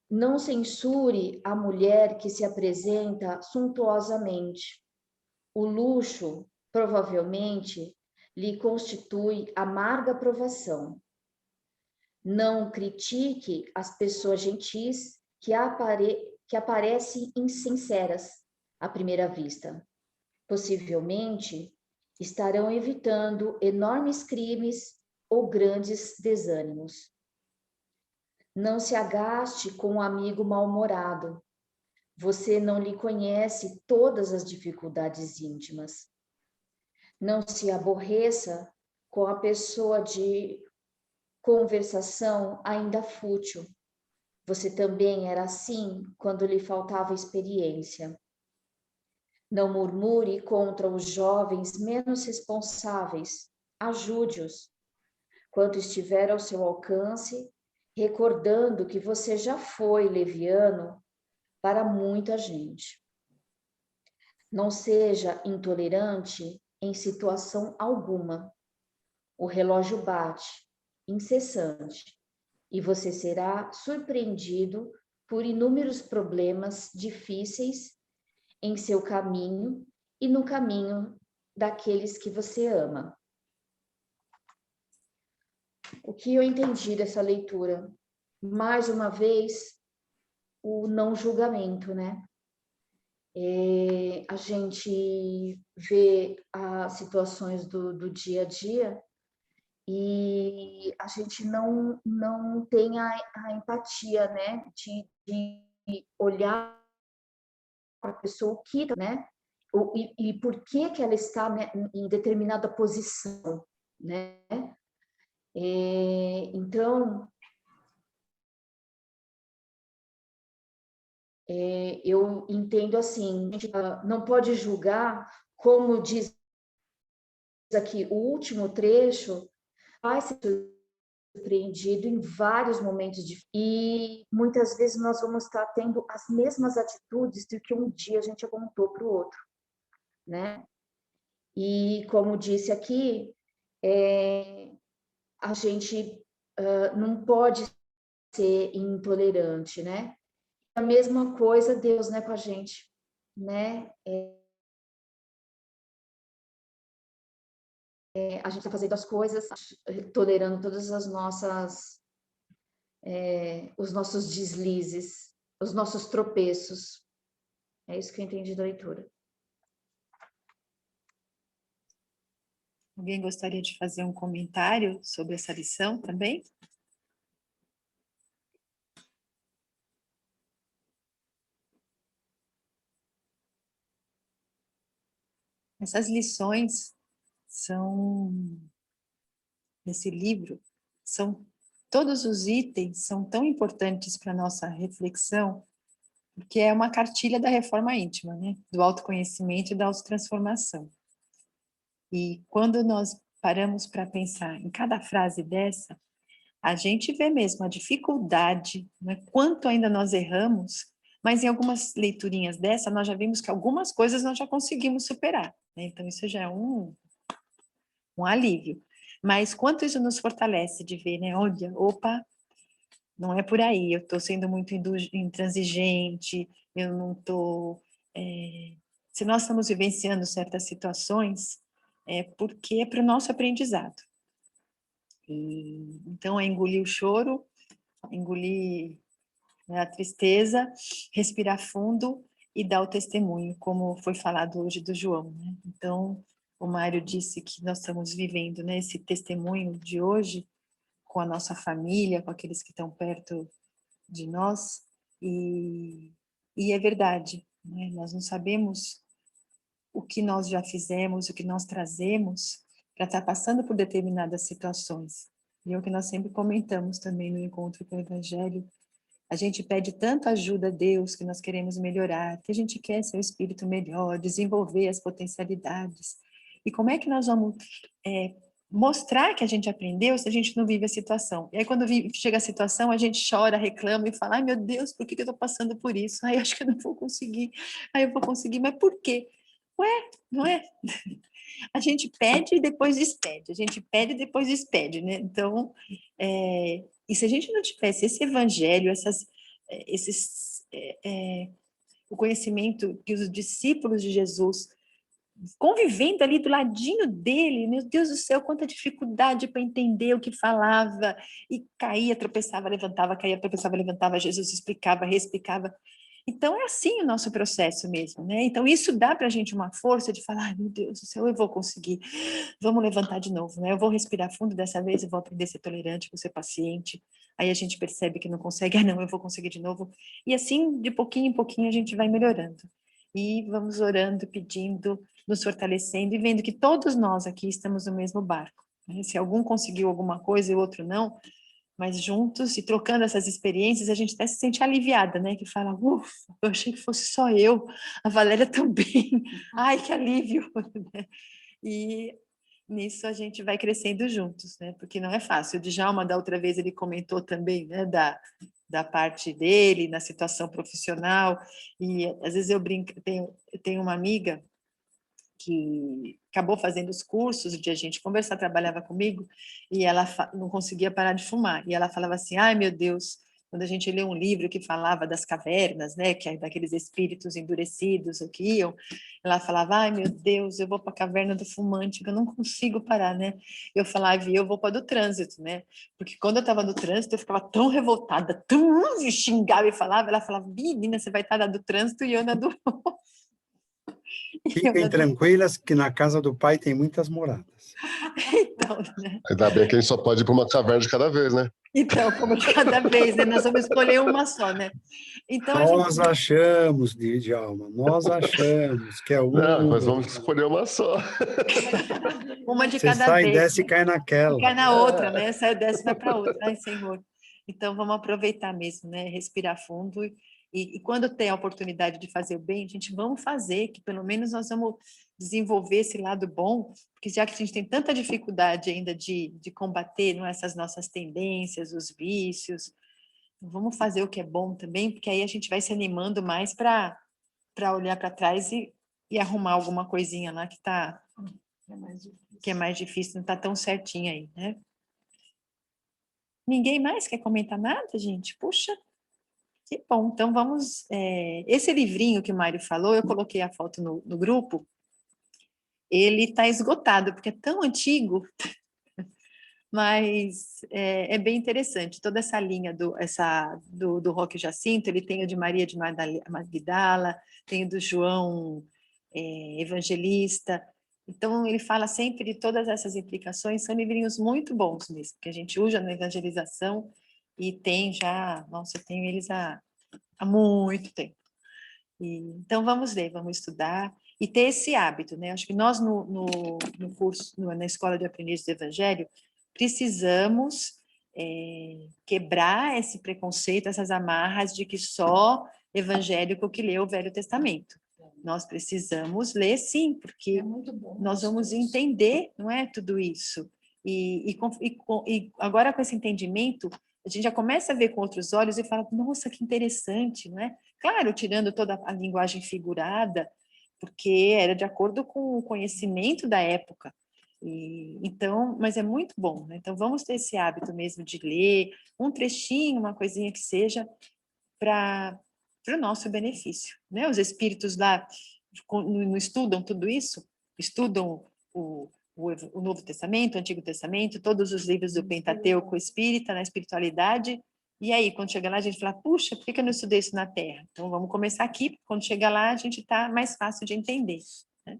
Não censure a mulher que se apresenta suntuosamente. O luxo, provavelmente, lhe constitui amarga provação. Não critique as pessoas gentis que aparecem insinceras à primeira vista. Possivelmente, estarão evitando enormes crimes ou grandes desânimos. Não se agaste com um amigo mal-humorado. Você não lhe conhece todas as dificuldades íntimas. Não se aborreça com a pessoa de conversação ainda fútil. Você também era assim quando lhe faltava experiência. Não murmure contra os jovens menos responsáveis. Ajude-os. Quanto estiver ao seu alcance, recordando que você já foi leviano para muita gente. Não seja intolerante em situação alguma. O relógio bate, incessante, e você será surpreendido por inúmeros problemas difíceis em seu caminho e no caminho daqueles que você ama. O que eu entendi dessa leitura? Mais uma vez, o não julgamento, né? A gente vê as situações do dia a dia e a gente não tem a empatia, né? De olhar para a pessoa, que, né? E por que ela está, né, em determinada posição, né? Então, eu entendo assim, a gente não pode julgar, como diz aqui o último trecho, vai ser surpreendido em vários momentos e muitas vezes nós vamos estar tendo as mesmas atitudes do que um dia a gente apontou para o outro, né? E como disse aqui, a gente não pode ser intolerante, né? A mesma coisa Deus, né, com a gente, né? A gente está fazendo as coisas, tolerando todas as nossas, os nossos deslizes, os nossos tropeços. É isso que eu entendi da leitura. Alguém gostaria de fazer um comentário sobre essa lição também? Essas lições são, nesse livro, todos os itens são tão importantes para a nossa reflexão, porque é uma cartilha da reforma íntima, né? Do autoconhecimento e da autotransformação. E quando nós paramos para pensar em cada frase dessa, a gente vê mesmo a dificuldade, né? Quanto ainda nós erramos, mas em algumas leiturinhas dessa, nós já vimos que algumas coisas nós já conseguimos superar, né? Então isso já é um alívio. Mas quanto isso nos fortalece de ver, né? Olha, opa, não é por aí, eu estou sendo muito intransigente, eu não estou... se nós estamos vivenciando certas situações, é porque é para o nosso aprendizado. Então, é engolir o choro, engolir, né, a tristeza, respirar fundo e dar o testemunho, como foi falado hoje do João, né? Então, o Mário disse que nós estamos vivendo, né, esse testemunho de hoje com a nossa família, com aqueles que estão perto de nós, e é verdade, né? Nós não sabemos o que nós já fizemos, o que nós trazemos para estar passando por determinadas situações. E é o que nós sempre comentamos também no encontro com o Evangelho. A gente pede tanta ajuda a Deus, que nós queremos melhorar, que a gente quer ser um espírito melhor, desenvolver as potencialidades. E como é que nós vamos mostrar que a gente aprendeu se a gente não vive a situação. E aí, quando chega a situação, a gente chora, reclama e fala, ai, meu Deus, por que eu estou passando por isso? Ai, acho que eu não vou conseguir. Ai, eu vou conseguir, mas por quê? Ué, não é? A gente pede e depois despede. A gente pede e depois despede, né? Então, e se a gente não tivesse esse evangelho, o conhecimento que os discípulos de Jesus convivendo ali do ladinho dele, meu Deus do céu, quanta dificuldade para entender o que falava, e caía, tropeçava, levantava, caía, tropeçava, levantava, Jesus explicava, reexplicava. Então, é assim o nosso processo mesmo, né? Então, isso dá para a gente uma força de falar, ai, meu Deus do céu, eu vou conseguir, vamos levantar de novo, né? Eu vou respirar fundo dessa vez, eu vou aprender a ser tolerante, vou ser paciente. Aí a gente percebe que não consegue, ah, não, eu vou conseguir de novo. E assim, de pouquinho em pouquinho, a gente vai melhorando. E vamos orando, pedindo, nos fortalecendo e vendo que todos nós aqui estamos no mesmo barco. Né? Se algum conseguiu alguma coisa e o outro não, mas juntos e trocando essas experiências, a gente até se sente aliviada, né? Que fala, ufa, eu achei que fosse só eu, a Valéria também, ai, que alívio! E nisso a gente vai crescendo juntos, né? Porque não é fácil. O Djalma, da outra vez, ele comentou também, né, da parte dele, na situação profissional, e às vezes eu brinco, eu tenho uma amiga que acabou fazendo os cursos de a gente conversar, trabalhava comigo, e ela não conseguia parar de fumar. E ela falava assim, ai, meu Deus, quando a gente lê um livro que falava das cavernas, né, que é daqueles espíritos endurecidos o que iam, ela falava, ai, meu Deus, eu vou para a caverna do fumante, que eu não consigo parar, né? Eu falava, e eu vou para do trânsito, né? Porque quando eu estava no trânsito, eu ficava tão revoltada, tão xingava e falava, ela falava, menina, você vai estar na do trânsito e eu na do... Fiquem tranquilas que na casa do pai tem muitas moradas. Então, né? Ainda bem que a gente só pode ir para uma caverna de cada vez, né? Então, como de cada vez, né? Nós vamos escolher uma só, né? Então, Nós achamos, Djalma, nós achamos que é Não, uma. mas vamos escolher uma só. uma de Você cada sai, vez. desce e cai naquela. E cai na outra, né? Sai dessa e vai para outra. Ai, Senhor. Então, vamos aproveitar mesmo, né? Respirar fundo. E quando tem a oportunidade de fazer o bem, gente, vamos fazer, que pelo menos nós vamos desenvolver esse lado bom, porque já que a gente tem tanta dificuldade ainda de combater, não, essas nossas tendências, os vícios, vamos fazer o que é bom também, porque aí a gente vai se animando mais para olhar para trás e arrumar alguma coisinha lá que é mais difícil, não está tão certinho aí, né? Ninguém mais quer comentar nada, gente? Puxa, que bom. Então vamos... esse livrinho que o Mário falou, eu coloquei a foto no grupo, ele está esgotado, porque é tão antigo, mas é bem interessante. Toda essa linha do Roque Jacinto, ele tem o de Maria de Magdala, tem o do João Evangelista. Então, ele fala sempre de todas essas implicações, são livrinhos muito bons mesmo, que a gente usa na evangelização e tem já, nossa, eu tenho eles há muito tempo. Então, vamos ler, vamos estudar e ter esse hábito, né? Acho que nós, no curso, na Escola de Aprendizes do Evangelho, precisamos quebrar esse preconceito, essas amarras de que só evangélico que lê o Velho Testamento. Nós precisamos ler, sim, porque nós vamos entender, não é, tudo isso. E agora, com esse entendimento, a gente já começa a ver com outros olhos e fala, nossa, que interessante, não é? Claro, tirando toda a linguagem figurada, porque era de acordo com o conhecimento da época. Então, mas é muito bom, né? Então, vamos ter esse hábito mesmo de ler um trechinho, uma coisinha que seja, para o nosso benefício, né? Os espíritos lá não estudam tudo isso? Estudam o Novo Testamento, o Antigo Testamento, todos os livros do Pentateuco espírita, na espiritualidade. E aí, quando chega lá, a gente fala, puxa, por que eu não estudei isso na Terra? Então, vamos começar aqui, porque quando chega lá, a gente está mais fácil de entender. Né?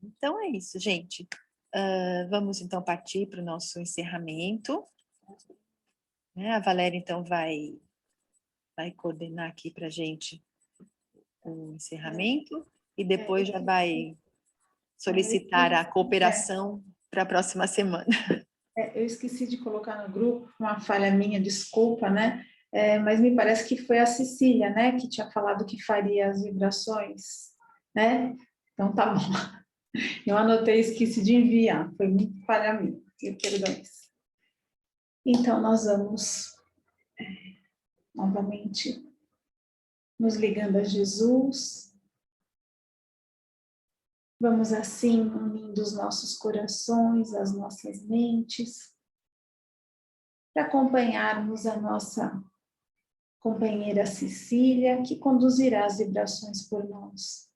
Então, é isso, gente. Vamos, então, partir para o nosso encerramento. Né? A Valéria, então, vai coordenar aqui para a gente o encerramento e depois já vai solicitar a cooperação para a próxima semana. Eu esqueci de colocar no grupo, uma falha minha, desculpa, né? Mas me parece que foi a Cecília, né, que tinha falado que faria as vibrações, né? Então tá bom. Eu anotei e esqueci de enviar, foi muito falha minha, perdões. Então, nós vamos novamente nos ligando a Jesus. Vamos assim unindo os nossos corações, as nossas mentes, para acompanharmos a nossa companheira Cecília, que conduzirá as vibrações por nós.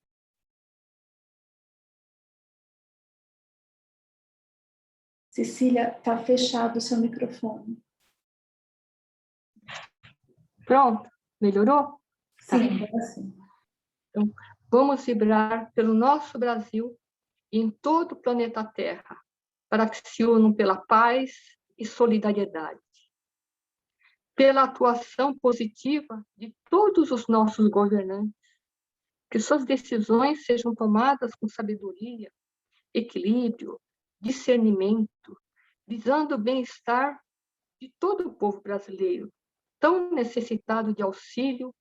Cecília, está fechado o seu microfone. Pronto, melhorou? Sim, é assim. Então, vamos vibrar pelo nosso Brasil e em todo o planeta Terra, para que se unam pela paz e solidariedade, pela atuação positiva de todos os nossos governantes, que suas decisões sejam tomadas com sabedoria, equilíbrio, discernimento, visando o bem-estar de todo o povo brasileiro, tão necessitado de auxílio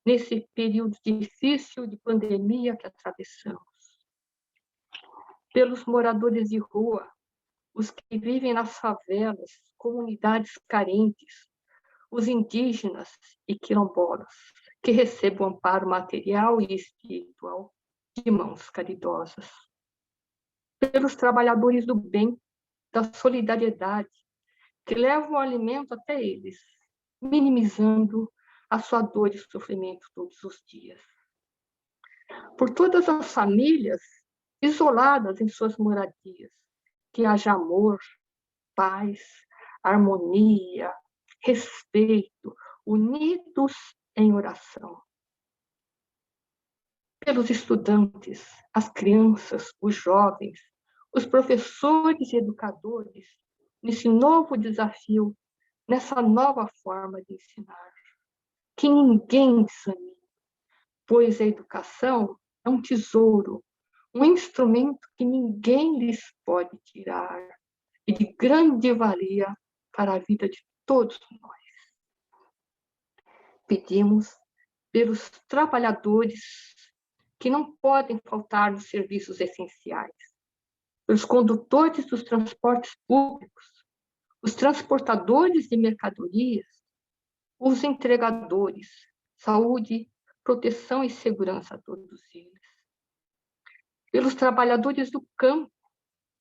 nesse período difícil de pandemia que atravessamos. Pelos moradores de rua, os que vivem nas favelas, comunidades carentes, os indígenas e quilombolas, que recebam amparo material e espiritual de mãos caridosas. Pelos trabalhadores do bem, da solidariedade, que levam o alimento até eles, minimizando a sua dor e sofrimento todos os dias. Por todas as famílias isoladas em suas moradias, que haja amor, paz, harmonia, respeito, unidos em oração. Pelos estudantes, as crianças, os jovens, os professores e educadores, nesse novo desafio, nessa nova forma de ensinar. Que ninguém desanime, pois a educação é um tesouro, um instrumento que ninguém lhes pode tirar e de grande valia para a vida de todos nós. Pedimos pelos trabalhadores que não podem faltar nos serviços essenciais, pelos condutores dos transportes públicos, os transportadores de mercadorias, os entregadores, saúde, proteção e segurança a todos eles. Pelos trabalhadores do campo,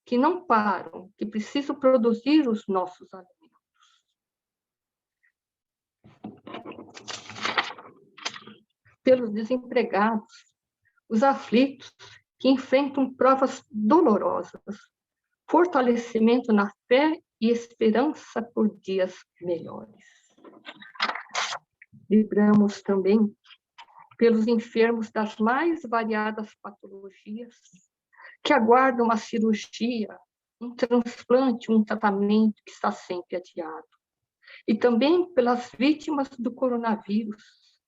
que não param, que precisam produzir os nossos alimentos. Pelos desempregados, os aflitos, que enfrentam provas dolorosas, fortalecimento na fé e esperança por dias melhores. Vibramos também pelos enfermos das mais variadas patologias, que aguardam uma cirurgia, um transplante, um tratamento que está sempre adiado. E também pelas vítimas do coronavírus,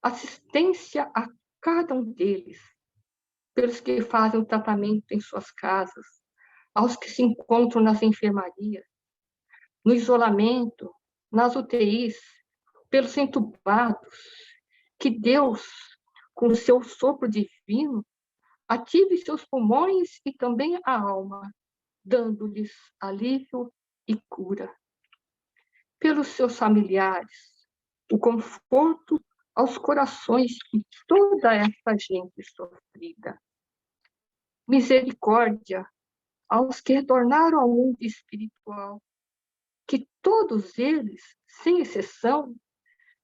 assistência a cada um deles, pelos que fazem o tratamento em suas casas, aos que se encontram nas enfermarias, no isolamento, nas UTIs, pelos entubados, que Deus, com o seu sopro divino, ative seus pulmões e também a alma, dando-lhes alívio e cura. Pelos seus familiares, o conforto aos corações de toda essa gente sofrida. Misericórdia aos que retornaram ao mundo espiritual, que todos eles, sem exceção,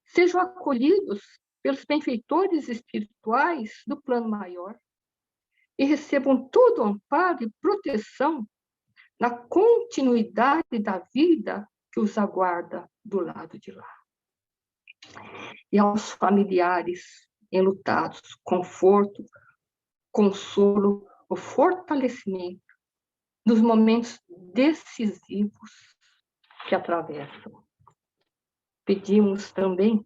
sejam acolhidos pelos benfeitores espirituais do plano maior e recebam todo o amparo e proteção na continuidade da vida que os aguarda do lado de lá. E aos familiares enlutados, conforto, consolo, o fortalecimento nos momentos decisivos que atravessam. Pedimos também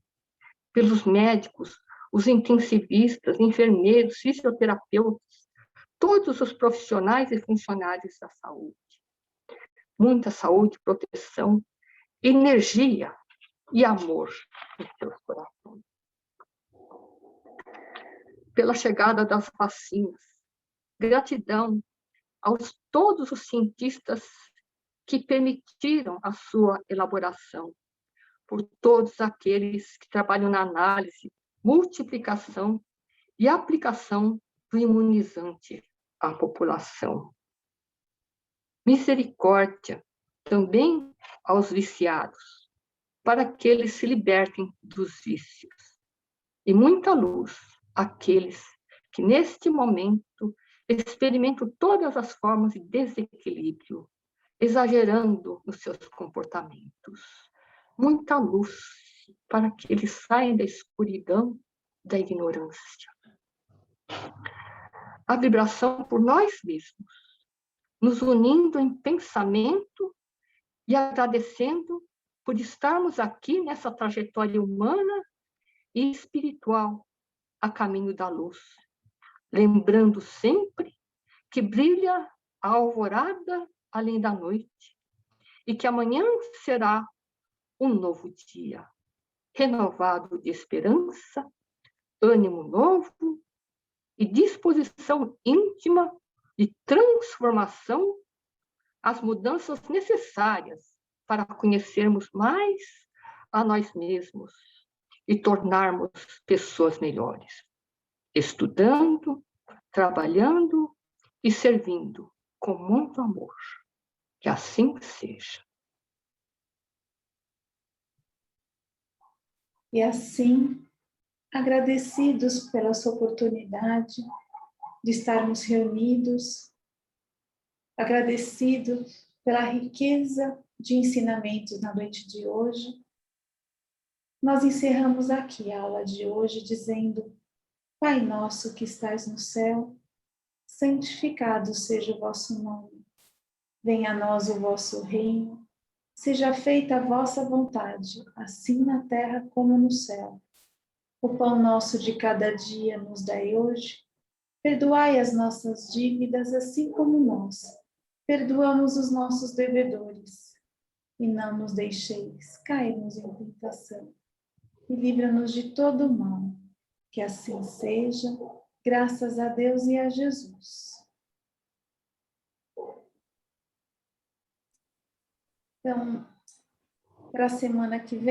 pelos médicos, os intensivistas, enfermeiros, fisioterapeutas, todos os profissionais e funcionários da saúde. Muita saúde, proteção, energia e amor em seus corações. Pela chegada das vacinas, gratidão aos todos os cientistas que permitiram a sua elaboração, por todos aqueles que trabalham na análise, multiplicação e aplicação do imunizante à população. Misericórdia também aos viciados, para que eles se libertem dos vícios. E muita luz àqueles que, neste momento, experimentam todas as formas de desequilíbrio, exagerando nos seus comportamentos. Muita luz para que eles saiam da escuridão, da ignorância. A vibração por nós mesmos, nos unindo em pensamento e agradecendo por estarmos aqui nessa trajetória humana e espiritual a caminho da luz, lembrando sempre que brilha a alvorada além da noite e que amanhã será um novo dia, renovado de esperança, ânimo novo e disposição íntima de transformação, as mudanças necessárias para conhecermos mais a nós mesmos e tornarmos pessoas melhores, estudando, trabalhando e servindo com muito amor. Que assim seja. E assim, agradecidos pela sua oportunidade de estarmos reunidos, agradecidos pela riqueza de ensinamentos na noite de hoje, nós encerramos aqui a aula de hoje dizendo: Pai nosso que estais no céu, santificado seja o vosso nome. Venha a nós o vosso reino, seja feita a vossa vontade, assim na terra como no céu. O pão nosso de cada dia nos dai hoje. Perdoai as nossas dívidas, assim como nós perdoamos os nossos devedores. E não nos deixeis cairmos em tentação. E livra-nos de todo mal. Que assim seja, graças a Deus e a Jesus. Então, para a semana que vem,